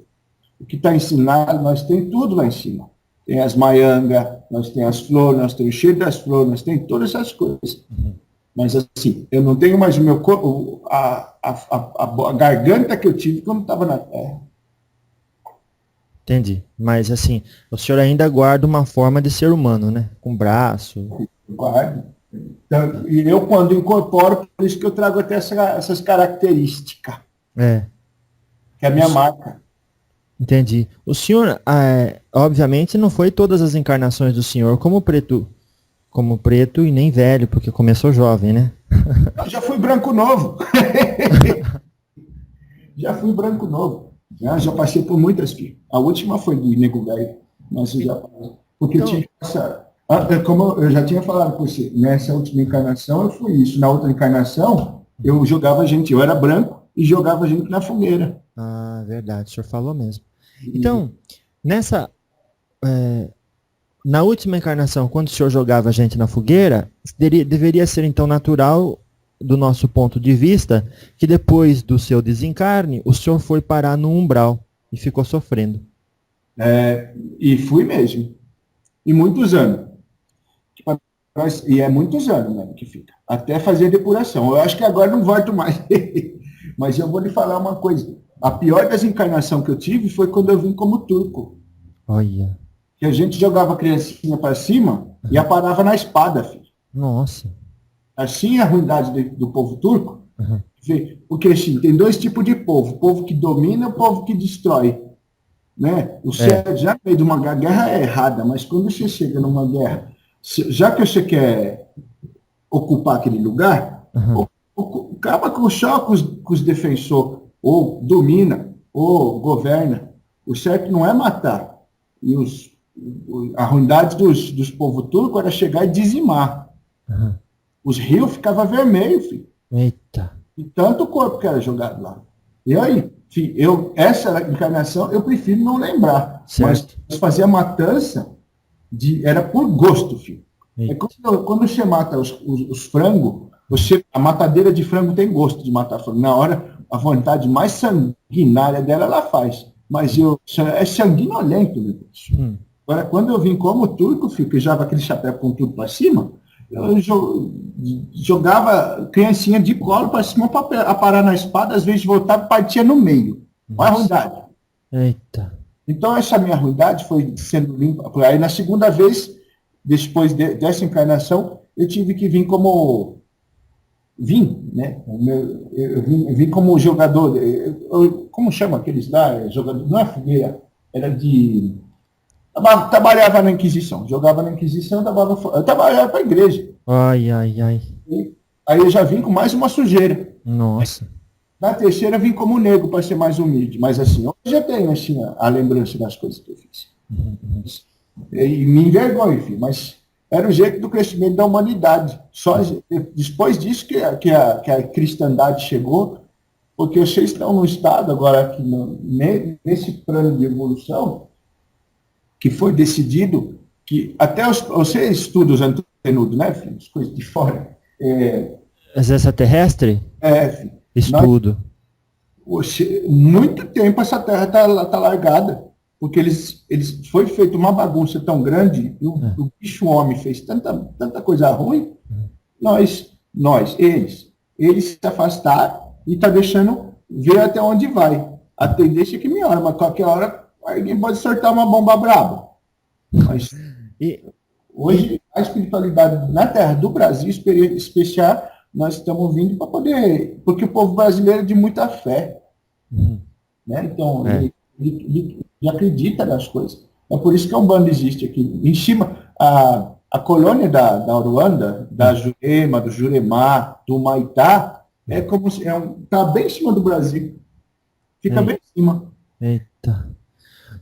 O que está ensinado, nós tem tudo lá em cima. Tem as maiangas, nós tem as flores, nós temos o cheiro das flores, nós tem todas essas coisas. Mas assim, eu não tenho mais o meu corpo, a garganta que eu tive quando estava na Terra. Entendi. Mas assim, o senhor ainda guarda uma forma de ser humano, né? Com braço. Guardo. Então, e eu, quando incorporo, por isso que eu trago até essas características. Que é a minha marca. Entendi. O senhor, obviamente, não foi todas as encarnações do senhor como preto e nem velho, porque começou jovem, né? Eu já fui branco novo. Já fui branco novo. Já passei por muitas, filhas. A última foi do Nego Velho. Mas eu já passei. Porque então, tinha essa... Como eu já tinha falado com você, nessa última encarnação eu fui isso. Na outra encarnação, eu jogava gente, eu era branco e jogava gente na fogueira. Verdade, o senhor falou mesmo. Então, na última encarnação, quando o senhor jogava gente na fogueira, deveria ser então natural, do nosso ponto de vista, que depois do seu desencarne, o senhor foi parar no umbral e ficou sofrendo. E fui mesmo. E muitos anos. E é muitos anos, né, que fica. Até fazer a depuração. Eu acho que agora não volto mais. Mas eu vou lhe falar uma coisa. A pior das encarnações que eu tive foi quando eu vim como turco. Olha. Que a gente jogava a criancinha para cima e aparava na espada, filho. Nossa. Assim é a ruindade do povo turco. Porque assim, tem dois tipos de povo. O povo que domina e o povo que destrói. Né? O certo, já no meio de uma guerra é errada, mas quando você chega numa guerra, já que você quer ocupar aquele lugar, acaba com o choque com os defensores, ou domina, ou governa. O certo não é matar. E a ruindade dos povos turcos era chegar e dizimar. Os rios ficavam vermelhos, filho. Eita. E tanto corpo que era jogado lá. E aí, filho, essa encarnação eu prefiro não lembrar. Certo. Mas fazer a matança era por gosto, filho. É quando você mata os frangos, a matadeira de frango tem gosto de matar frango. Na hora, a vontade mais sanguinária dela, ela faz. Mas é sanguinolento, meu Deus. Agora, quando eu vim como turco, filho, que jogava aquele chapéu com tudo para cima, eu jogava criancinha de colo para cima para parar na espada, às vezes voltava e partia no meio. Olha a ruindade. Eita. Então, essa minha ruindade foi sendo limpa. Aí, na segunda vez, depois dessa encarnação, eu tive que vir como... né? Eu vim como jogador... como chama aqueles lá? Jogador, não é fogueira, era de... Trabalhava na Inquisição. Jogava na Inquisição, eu trabalhava para a igreja. Ai. Aí eu já vim com mais uma sujeira. Nossa. Na terceira, vim como negro, para ser mais humilde. Mas assim, eu já tenho assim, a lembrança das coisas que eu fiz. E me envergonho, filho, mas era o jeito do crescimento da humanidade. Só depois disso que a cristandade chegou, porque vocês estão no estado agora, aqui nesse plano de evolução, que foi decidido que até você estuda os antenudos, né, filho? As coisas de fora. Extraterrestre? Filho, Estudo. Muito tempo essa terra tá largada, porque foi feita uma bagunça tão grande, e o bicho homem fez tanta coisa ruim, eles se afastaram e está deixando ver até onde vai. A tendência é que melhora, mas qualquer hora alguém pode soltar uma bomba braba. Mas hoje a espiritualidade na terra do Brasil, especial, nós estamos vindo para poder, porque o povo brasileiro é de muita fé, né? Então ele acredita nas coisas. É por isso que a Umbanda existe aqui. Em cima, a colônia da Uruanda, da Jurema, do Juremá, do Humaitá, é como se está bem em cima do Brasil. Fica bem em cima. Eita.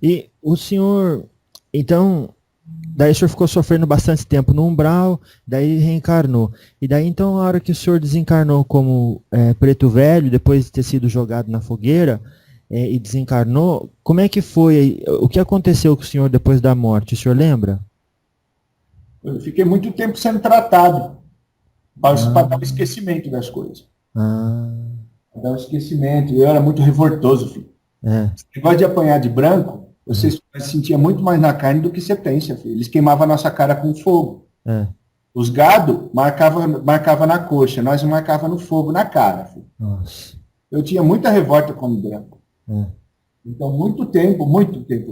E o senhor, então, daí o senhor ficou sofrendo bastante tempo no umbral, daí reencarnou. E daí, então, a hora que o senhor desencarnou como preto velho, depois de ter sido jogado na fogueira, e desencarnou, como é que foi? O que aconteceu com o senhor depois da morte? O senhor lembra? Eu fiquei muito tempo sendo tratado para dar o esquecimento das coisas. Para dar o esquecimento. Eu era muito revoltoso, filho. Esse negócio de apanhar de branco, você sentia muito mais na carne do que você pensa, filho. Eles queimavam a nossa cara com fogo. Os gado marcava na coxa, nós marcava no fogo, na cara, filho. Nossa. Eu tinha muita revolta como branco. Então, muito tempo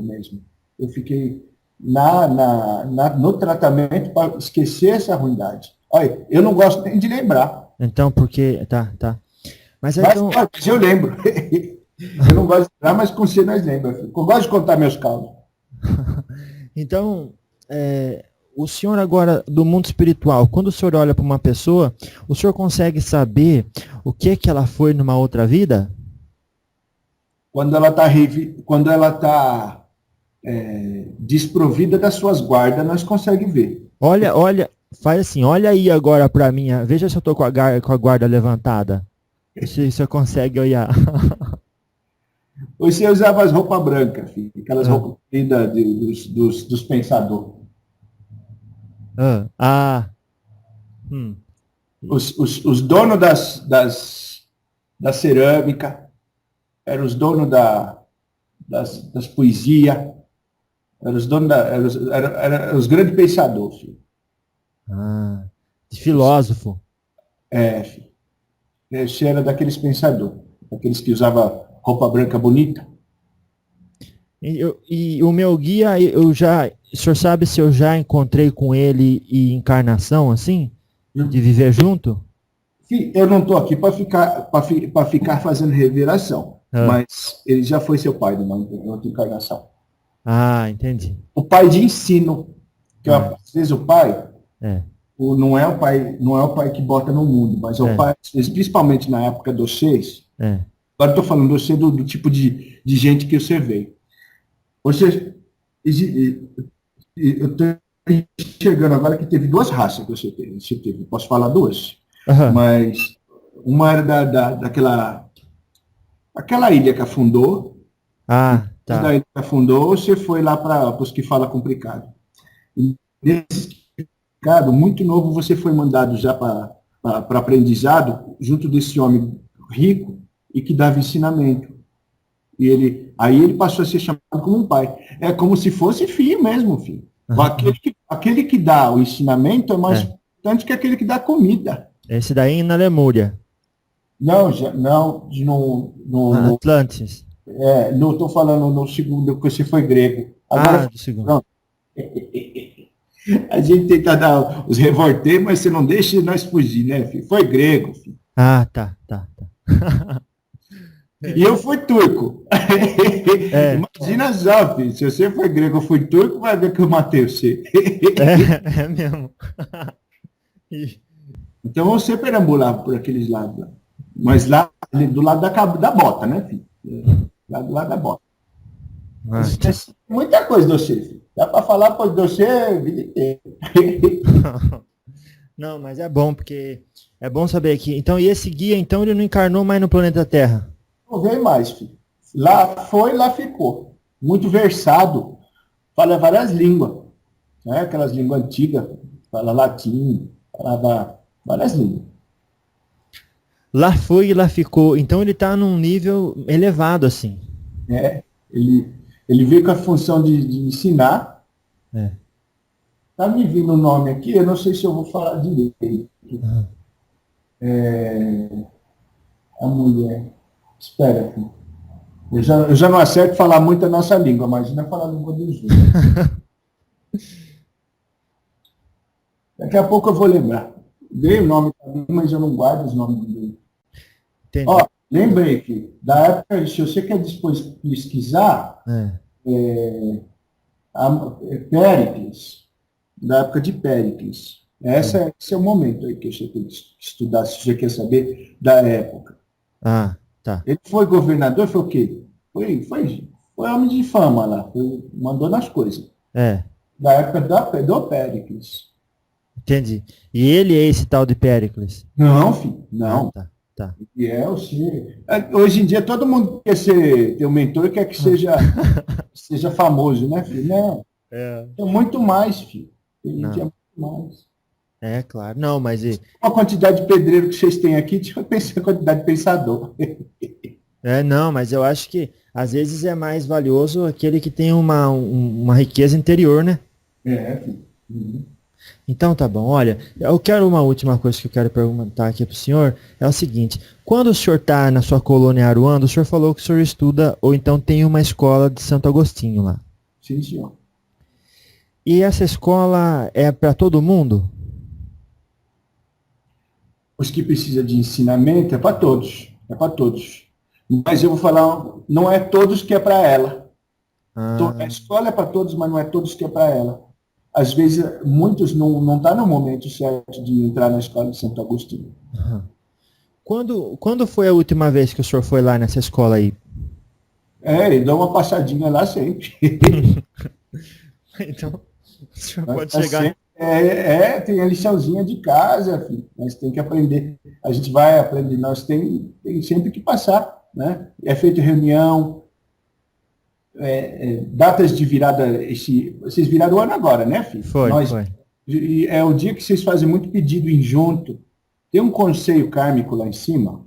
mesmo. Eu fiquei no tratamento para esquecer essa ruindade. Olha, eu não gosto nem de lembrar. Então, porque... Tá. Mas eu lembro. Eu não gosto de lembrar, mas com você nós lembra. Eu gosto de contar meus causos. Então, o senhor agora, do mundo espiritual, quando o senhor olha para uma pessoa, o senhor consegue saber o que ela foi numa outra vida? Quando ela está desprovida das suas guardas, nós conseguimos ver. Olha, faz assim, olha aí agora para mim, veja se eu estou com a guarda levantada. Se você consegue olhar. Você usava as roupas brancas, filho, aquelas roupas dos pensadores. Os donos da cerâmica, eram os donos das poesias, eram os donos eram os grandes pensadores, filho. De filósofo. Filho. Esse era daqueles pensadores, daqueles que usavam roupa branca bonita. E o meu guia, o senhor sabe se eu já encontrei com ele em encarnação, assim? De viver junto? Filho, eu não estou aqui para ficar fazendo revelação, mas ele já foi seu pai numa outra encarnação. Entendi. O pai de ensino, que às vezes o pai não é o pai que bota no mundo, mas é o pai, principalmente na época de vocês. Agora estou falando de você do tipo de gente que você veio. Eu estou enxergando agora que teve duas raças que você teve. Posso falar duas? Mas uma era aquela ilha que afundou. Tá. Da ilha que afundou, você foi lá para os que falam complicado. E nesse complicado, muito novo, você foi mandado já para aprendizado junto desse homem rico e que dava ensinamento. E aí ele passou a ser chamado como um pai. É como se fosse filho mesmo, filho. Aquele que dá o ensinamento é mais importante que aquele que dá comida. Esse daí na Lemúria. Não, no Atlantis. Não estou falando no segundo, que você foi grego. Agora, do segundo. Não. A gente tenta dar os revolteiros, mas você não deixa nós fugir, né, filho? Foi grego, filho. Tá. E eu fui turco. Imagina só, filho. Se você foi grego, eu fui turco, vai ver que eu matei você. É mesmo. Então você perambulava por aqueles lados lá. Mas lá, do lado da bota, né, filho? Lá do lado da bota. Muita coisa de você, filho. Dá para falar de você a vida inteira. Não, mas é bom, porque é bom saber aqui. Então, e esse guia, então, ele não encarnou mais no planeta Terra? Não veio mais, filho. Lá ficou. Muito versado. fala várias línguas, né? Aquelas línguas antigas, fala latim, falava várias línguas. Lá foi e lá ficou. Então ele está num nível elevado, assim. Né? Ele veio com a função de ensinar. É. Está me vindo o nome aqui, eu não sei se eu vou falar direito. Uhum. A mulher. Espera, filho. Eu já não acerto falar muito a nossa língua, imagina falar a língua dos outros. Daqui a pouco eu vou lembrar. Dei o nome para mim, mas eu não guardo os nomes dele. Entendi. Ó, lembrei que, da época, se você quer depois pesquisar, Péricles, da época de Péricles. Esse é o momento aí que você tem que estudar, se você quer saber da época. Ah, tá. Ele foi governador, foi o quê? Foi homem de fama lá, mandou nas coisas. É, Da época do Péricles. entendi. E ele é esse tal de Péricles? Não, filho, não. Ah, tá. E hoje em dia todo mundo quer ter um mentor e quer que seja famoso, né, filho? Não, é muito mais, filho. Hoje em dia é muito mais. É, claro. Não, mas A quantidade de pedreiro que vocês têm aqui, deixa eu pensar a quantidade de pensador. não, mas eu acho que às vezes é mais valioso aquele que tem uma riqueza interior, né? Filho. Uhum. Então tá bom, olha, eu quero uma última coisa que eu quero perguntar aqui para o senhor, é o seguinte, quando o senhor está na sua colônia Aruanda, o senhor falou que o senhor estuda, ou então tem uma escola de Santo Agostinho lá. Sim, senhor. E essa escola é para todo mundo? Os que precisam de ensinamento é para todos. É para todos. Mas eu vou falar, não é todos que é para ela. A escola é para todos, mas não é todos que é para ela. Às vezes, muitos não estão no momento certo de entrar na escola de Santo Agostinho. Quando foi a última vez que o senhor foi lá nessa escola aí? Ele dá uma passadinha lá sempre. Então, o senhor pode chegar... Tem a liçãozinha de casa, filho. Nós tem que aprender. A gente vai aprender, nós tem sempre que passar, né? É feita reunião, datas de virada, vocês viraram o ano agora, né, filho? Foi. E é o dia que vocês fazem muito pedido em junto. Tem um conselho kármico lá em cima,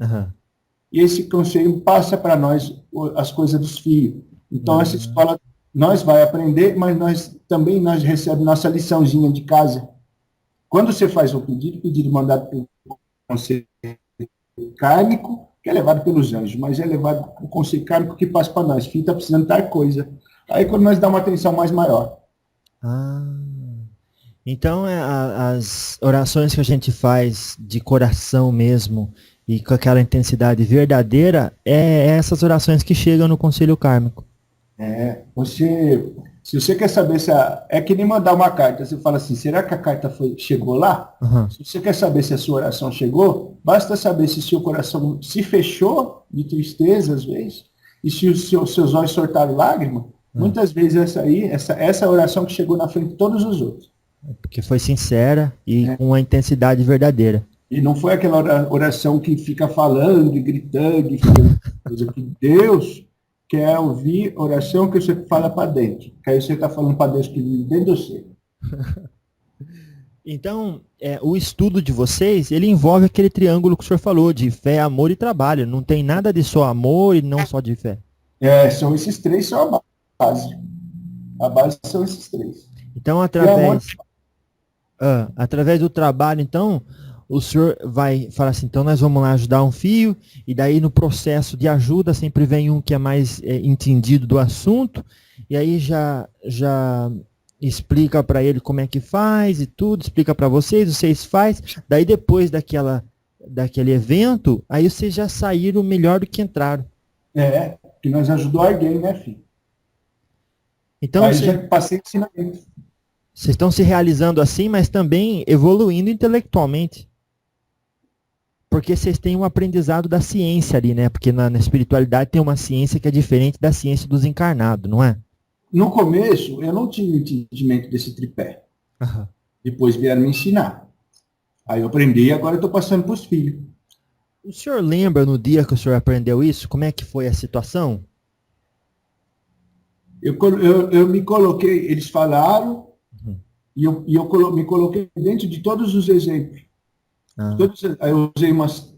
e esse conselho passa para nós as coisas dos filhos. Então, essa escola, nós vai aprender, mas nós recebemos nossa liçãozinha de casa. Quando você faz o pedido mandado pelo conselho kármico, que é levado pelos anjos, mas é levado o conselho kármico que passa para nós. Filho, está precisando de tal coisa. Aí, quando nós damos uma atenção mais maior. Então, as orações que a gente faz de coração mesmo e com aquela intensidade verdadeira, é essas orações que chegam no conselho kármico. Se você quer saber é que nem mandar uma carta, você fala assim, será que a carta chegou lá? Se você quer saber se a sua oração chegou, basta saber se seu coração se fechou de tristeza, às vezes, e se os seus olhos soltaram lágrimas. Muitas vezes essa oração que chegou na frente de todos os outros. Porque foi sincera e com uma intensidade verdadeira. E não foi aquela oração que fica falando e gritando, coisa que Deus quer ouvir oração que você fala para dentro. Que aí você está falando para Deus que vive dentro de você. Então, o estudo de vocês, ele envolve aquele triângulo que o senhor falou, de fé, amor e trabalho. Não tem nada de só amor e não só de fé. São esses três, são a base. A base são esses três. Então, através do trabalho, então, o senhor vai falar assim, então nós vamos lá ajudar um fio, e daí no processo de ajuda sempre vem um que é mais entendido do assunto, e aí já explica para ele como é que faz e tudo, explica para vocês fazem, daí depois daquele evento, aí vocês já saíram melhor do que entraram. Que nós ajudou alguém, né, filho? Então, aí já passei ensinamento. Vocês estão se realizando assim, mas também evoluindo intelectualmente. Porque vocês têm um aprendizado da ciência ali, né? Porque na espiritualidade tem uma ciência que é diferente da ciência dos encarnados, não é? No começo, eu não tinha entendimento desse tripé. Depois vieram me ensinar. Aí eu aprendi e agora eu estou passando para os filhos. O senhor lembra, no dia que o senhor aprendeu isso, como é que foi a situação? Eu me coloquei, eles falaram, Uhum. me coloquei dentro de todos os exemplos. Ah, Aí eu usei umas.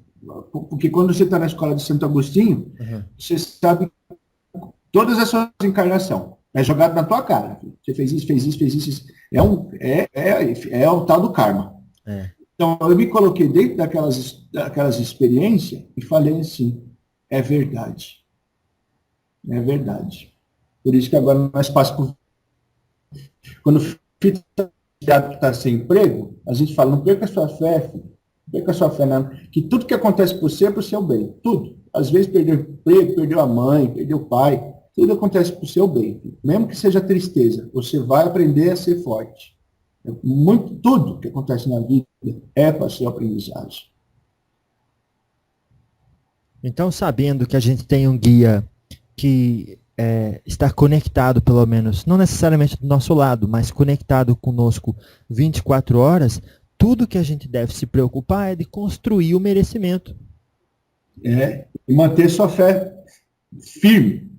Porque quando você está na escola de Santo Agostinho, uhum. você sabe todas as suas encarnações. É jogado na tua cara. Você fez isso, fez isso, fez isso. É o tal do karma. É. Então, eu me coloquei dentro daquelas experiências e falei assim: é verdade. É verdade. Por isso que agora nós passamos. Quando o filho está sem emprego, a gente fala: não perca a sua fé, filho. Não perca a sua fé, não. Que tudo que acontece por você é para o seu bem. Tudo. Às vezes perdeu o emprego, perdeu a mãe, perdeu o pai. Tudo acontece para o seu bem. Filho. Mesmo que seja tristeza, você vai aprender a ser forte. Muito, tudo que acontece na vida é para ser aprendizagem. Então, sabendo que a gente tem um guia que está conectado, pelo menos, não necessariamente do nosso lado, mas conectado conosco 24 horas, tudo que a gente deve se preocupar é de construir o merecimento. E manter sua fé firme.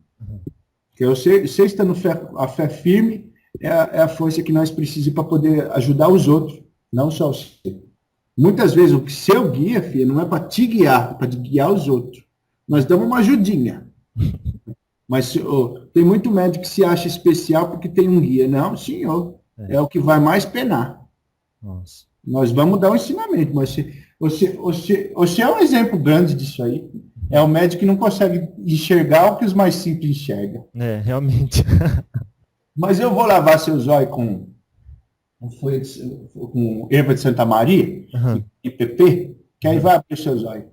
Porque você estando a fé firme é a força que nós precisamos para poder ajudar os outros, não só você. Muitas vezes o seu guia, filha, não é para te guiar, é para guiar os outros. Nós damos uma ajudinha. Mas tem muito médico que se acha especial porque tem um guia. Não, senhor. É o que vai mais penar. Nossa. Nós vamos dar um ensinamento, mas você é um exemplo grande disso aí. É o médico que não consegue enxergar o que os mais simples enxergam. Realmente. Mas eu vou lavar seus olhos com erva de Santa Maria, Uhum. IPP, que aí vai abrir seus olhos.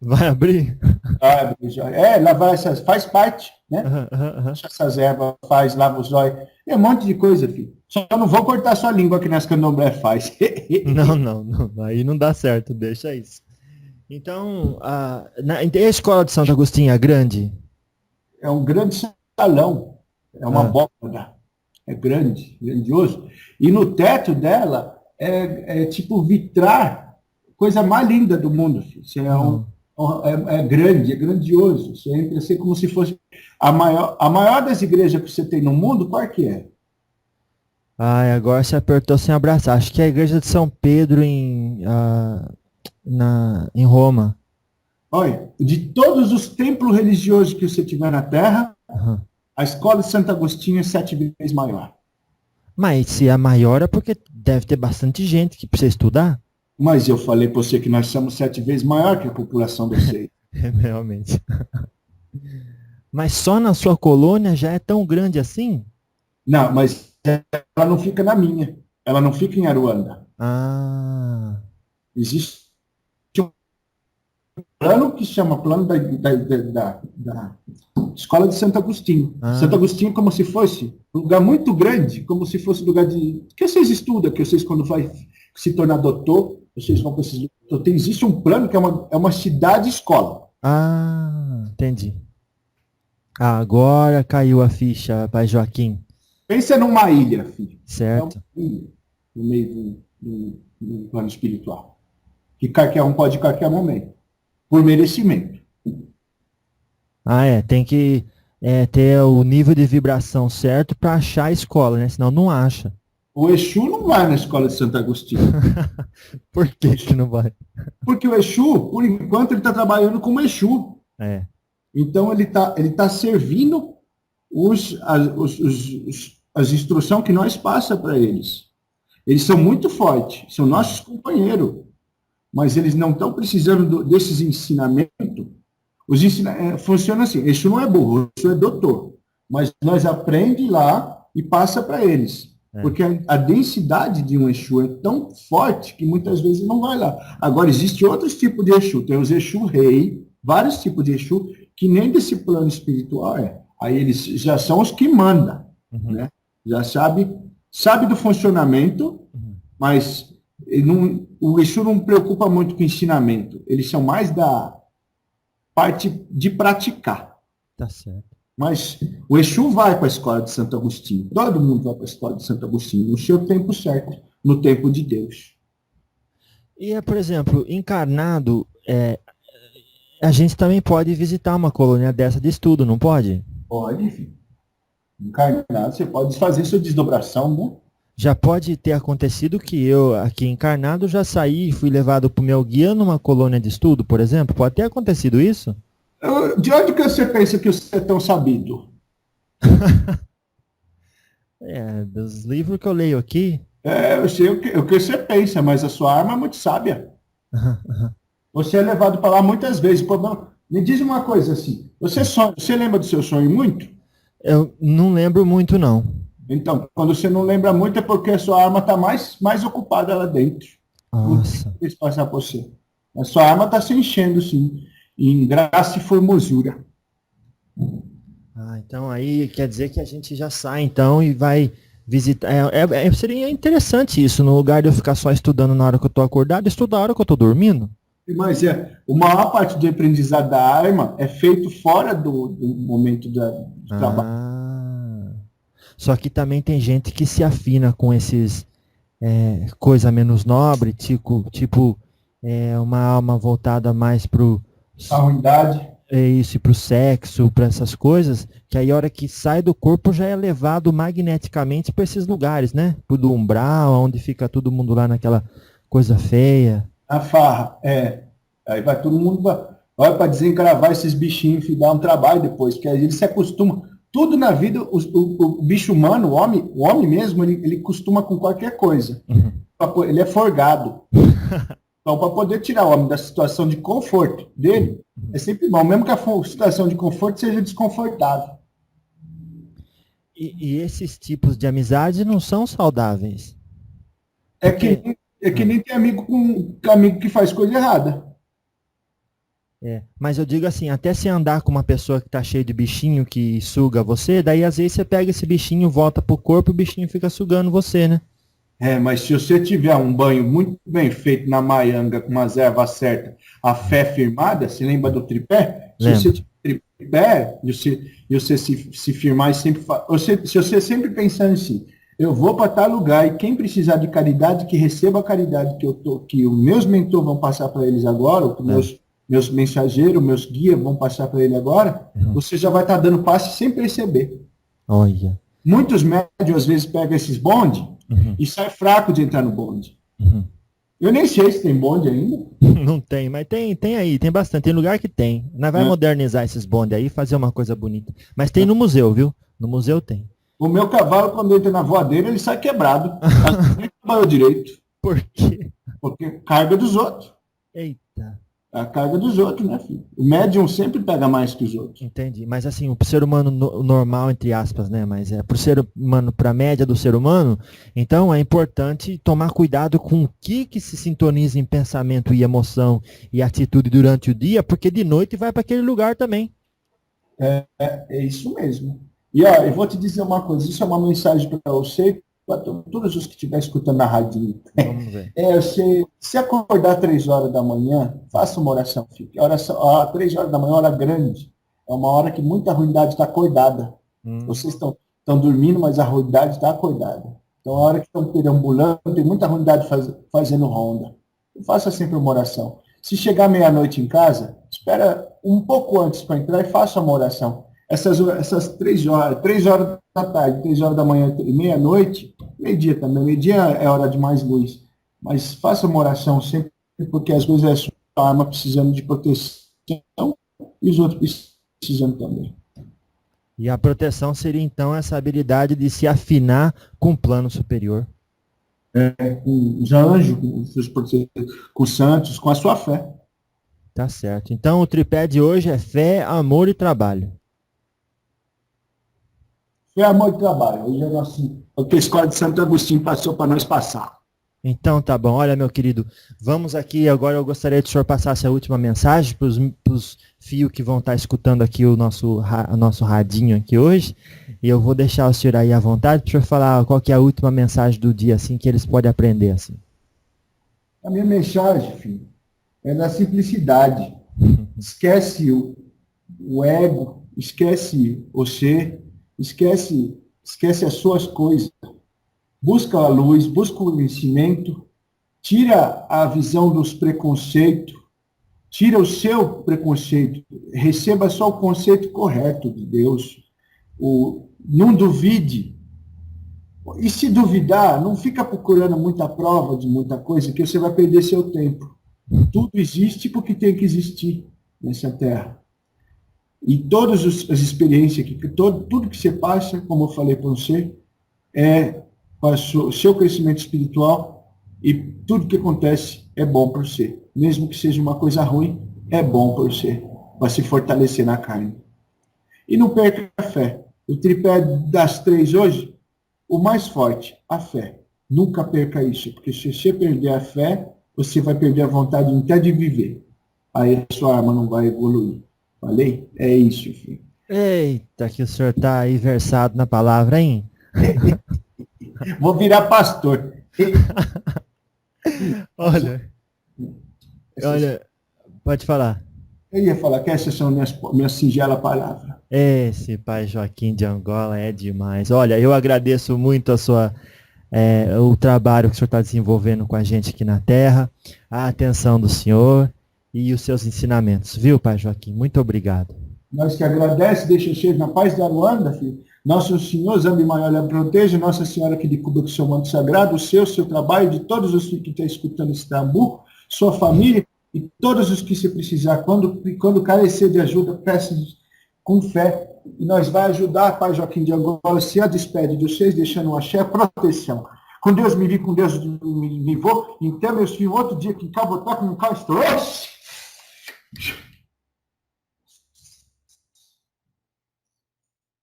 Vai abrir? Vai abrir os olhos. Lavar essas, faz parte, né? Uhum, uhum. Essas ervas lava os olhos. É um monte de coisa, filho. Só não vou cortar sua língua que nas candomblé faz. Não, aí não dá certo, deixa isso. Então, a escola de Santo Agostinho é grande? É um grande salão. É uma Ah, abóbora. É grande, grandioso. E no teto dela é tipo vitrar, coisa mais linda do mundo. Filho. Isso é grande, é grandioso. Você entra assim como se fosse a maior das igrejas que você tem no mundo, qual que é? ai, agora se apertou sem abraçar. Acho que é a igreja de São Pedro em Roma. Olha, de todos os templos religiosos que você tiver na Terra, Uhum. a escola de Santo Agostinho é 7 vezes maior. Mas se é maior é porque deve ter bastante gente que precisa estudar. Mas eu falei para você que nós somos 7 vezes maior que a população de vocês. Realmente. Mas só na sua colônia já é tão grande assim? Não, mas ela não fica na minha. Ela não fica em Aruanda. Ah, Existe um plano que se chama plano da Escola de Santo Agostinho. Santo ah, Agostinho como se fosse um lugar muito grande, como se fosse um lugar de... que vocês estudam, que vocês quando vai se tornar doutor, vocês vão para esses lugares. Existe um plano que é uma cidade-escola. entendi. Agora caiu a ficha, Pai Joaquim. Pensa numa ilha, filho. É uma Certo. ilha no meio do plano espiritual. Que qualquer um pode em qualquer momento. Por merecimento. Tem que ter o nível de vibração certo para achar a escola, né? Senão não acha. O Exu não vai na escola de Santo Agostinho. Por que que não vai? Porque o Exu, por enquanto, ele está trabalhando como Exu. É. Então, ele tá servindo as instruções que nós passa para eles. Eles são muito fortes, são nossos companheiros, mas eles não estão precisando desses ensinamentos. Funciona assim, Exu não é burro, Exu é doutor, mas nós aprende lá e passa para eles. Porque a densidade de um Exu é tão forte que muitas vezes não vai lá. Agora, existe outros tipos de Exu. Tem os Exu rei, vários tipos de Exu, que nem desse plano espiritual é. Aí eles já são os que mandam, né? Já sabe do funcionamento, mas o Exu não preocupa muito com o ensinamento. Eles são mais da parte de praticar. Tá certo. Mas o Exu vai para a escola de Santo Agostinho. Todo mundo vai para a escola de Santo Agostinho, no seu tempo certo, no tempo de Deus. E, por exemplo, encarnado, a gente também pode visitar uma colônia dessa de estudo, não pode? Pode, filho. Encarnado, você pode fazer sua desdobração, né? Já pode ter acontecido que eu, aqui encarnado, já saí e fui levado para o meu guia numa colônia de estudo, por exemplo? Pode ter acontecido isso? De onde que você pensa que você é tão sabido? É, dos livros que eu leio aqui. Eu sei o que você pensa, mas a sua arma é muito sábia. Você é levado para lá muitas vezes. Me diz uma coisa assim, você sonha, você lembra do seu sonho muito? Eu não lembro muito, não. Então, quando você não lembra muito é porque a sua arma está mais ocupada lá dentro. Não tem Nossa. que eles passar por você. A sua arma está se enchendo, sim, em graça e formosura. Ah, então aí quer dizer que a gente já sai então e vai visitar. Seria interessante isso, no lugar de eu ficar só estudando na hora que eu estou acordado, estudar na hora que eu estou dormindo. Mas a maior parte do aprendizado da arma é feito fora do momento do trabalho. Ah. Só que também tem gente que se afina com esses coisa menos nobre, uma alma voltada mais pro A ruindade. isso, pro sexo, para essas coisas, que aí a hora que sai do corpo já é levado magneticamente para esses lugares, né? Do umbral, onde fica todo mundo lá naquela coisa feia. A farra, Aí vai todo mundo vai para desencravar esses bichinhos e dar um trabalho depois, porque aí eles se acostumam. Tudo na vida, o bicho humano, o homem mesmo, ele costuma com qualquer coisa. Uhum. Ele é forgado. Então, para poder tirar o homem da situação de conforto dele, é sempre bom, mesmo que a situação de conforto seja desconfortável. E esses tipos de amizade não são saudáveis. É que nem tem amigo que faz coisa errada. Mas eu digo assim, até se andar com uma pessoa que tá cheia de bichinho que suga você, daí às vezes você pega esse bichinho, volta pro corpo e o bichinho fica sugando você, né? Mas se você tiver um banho muito bem feito na maianga, com umas ervas certas, a fé firmada, se lembra do tripé? Se você tiver tripé, e você se firmar e sempre... Se você sempre pensando assim, eu vou para tal lugar e quem precisar de caridade, que receba a caridade que os meus mentores vão passar para eles agora, ou que meus mensageiros, meus guias vão passar para ele agora, você já vai estar dando passe sem perceber. Olha. Muitos médios, às vezes, pegam esses bondes e sai fraco de entrar no bonde. Eu nem sei se tem bonde ainda. Não tem, mas tem aí, tem bastante. Tem lugar que tem. Nós vai modernizar esses bondes aí e fazer uma coisa bonita. Mas tem no museu, viu? No museu tem. O meu cavalo, quando entra na voadeira, ele sai quebrado. Nem trabalhou direito. Por quê? Porque carga dos outros. Eita. A carga dos outros, né, filho? O médium sempre pega mais que os outros. Entendi. Mas assim, o ser humano normal, entre aspas, né? Mas pro ser humano, pra média do ser humano, então é importante tomar cuidado com o que se sintoniza em pensamento e emoção e atitude durante o dia, porque de noite vai para aquele lugar também. É isso mesmo. E ó, eu vou te dizer uma coisa, isso é uma mensagem para você, para todos os que estiverem escutando a rádio. Vamos ver. Se acordar 3 horas da manhã, faça uma oração, filho. 3 horas da manhã é hora grande. É uma hora que muita ruindade está acordada. Vocês estão dormindo, mas a ruindade está acordada. Então, a hora que estão perambulando, tem muita ruindade fazendo ronda. Faça sempre uma oração. Se chegar meia-noite em casa, espera um pouco antes para entrar e faça uma oração. Essas 3 horas da tarde, 3 horas da manhã e meia-noite, meio-dia também. Meio-dia é hora de mais luz. Mas faça uma oração sempre, porque às vezes é a sua alma precisando de proteção e os outros precisando também. E a proteção seria, então, essa habilidade de se afinar com o plano superior. Com os anjos, com os santos, com a sua fé. Tá certo. Então, o tripé de hoje é fé, amor e trabalho. Fé, amor e trabalho. Hoje é o que a Escola de Santo Agostinho passou para nós passar. Então tá bom, olha meu querido, vamos aqui, agora eu gostaria que o senhor passasse a última mensagem para os fios que vão estar escutando aqui o nosso radinho aqui hoje, e eu vou deixar o senhor aí à vontade para o senhor falar qual que é a última mensagem do dia, assim, que eles podem aprender, assim. A minha mensagem, filho, é da simplicidade. Esquece o ego, esquece você, esquece as suas coisas. Busca a luz, busca o conhecimento, tira a visão dos preconceitos, tira o seu preconceito, receba só o conceito correto de Deus. não duvide. E se duvidar, não fica procurando muita prova de muita coisa, que você vai perder seu tempo. Tudo existe porque tem que existir nessa terra. E todas as experiências, tudo que você passa, como eu falei para você, é para o seu crescimento espiritual, e tudo que acontece é bom para você. Mesmo que seja uma coisa ruim, é bom para você, para se fortalecer na carne. E não perca a fé. O tripé das 3 hoje, o mais forte, a fé. Nunca perca isso, porque se você perder a fé, você vai perder a vontade até de viver. Aí a sua alma não vai evoluir. Falei? É isso, filho. Eita, que o senhor está aí versado na palavra, hein? Vou virar pastor. Olha, pode falar. Eu ia falar que essas são minhas singelas palavras. Esse pai Joaquim de Angola é demais. Olha, eu agradeço muito o trabalho que o senhor está desenvolvendo com a gente aqui na Terra, a atenção do senhor e os seus ensinamentos, viu, pai Joaquim? Muito obrigado. Nós que agradecemos, deixa vocês na paz da Luanda, filho. Nosso Senhor, Zambi Maior, proteja, Nossa Senhora aqui de Cuba, com seu manto sagrado, o seu trabalho, de todos os que estão escutando esse tambu, sua família e todos os que se precisar. Quando carecer de ajuda, peça com fé. E nós vai ajudar, pai Joaquim de Angola, se a despede de vocês, deixando um axé, proteção. Com Deus me vi, com Deus me vou. Então, meus filhos, outro dia que em Cabo Toque, no carro estou.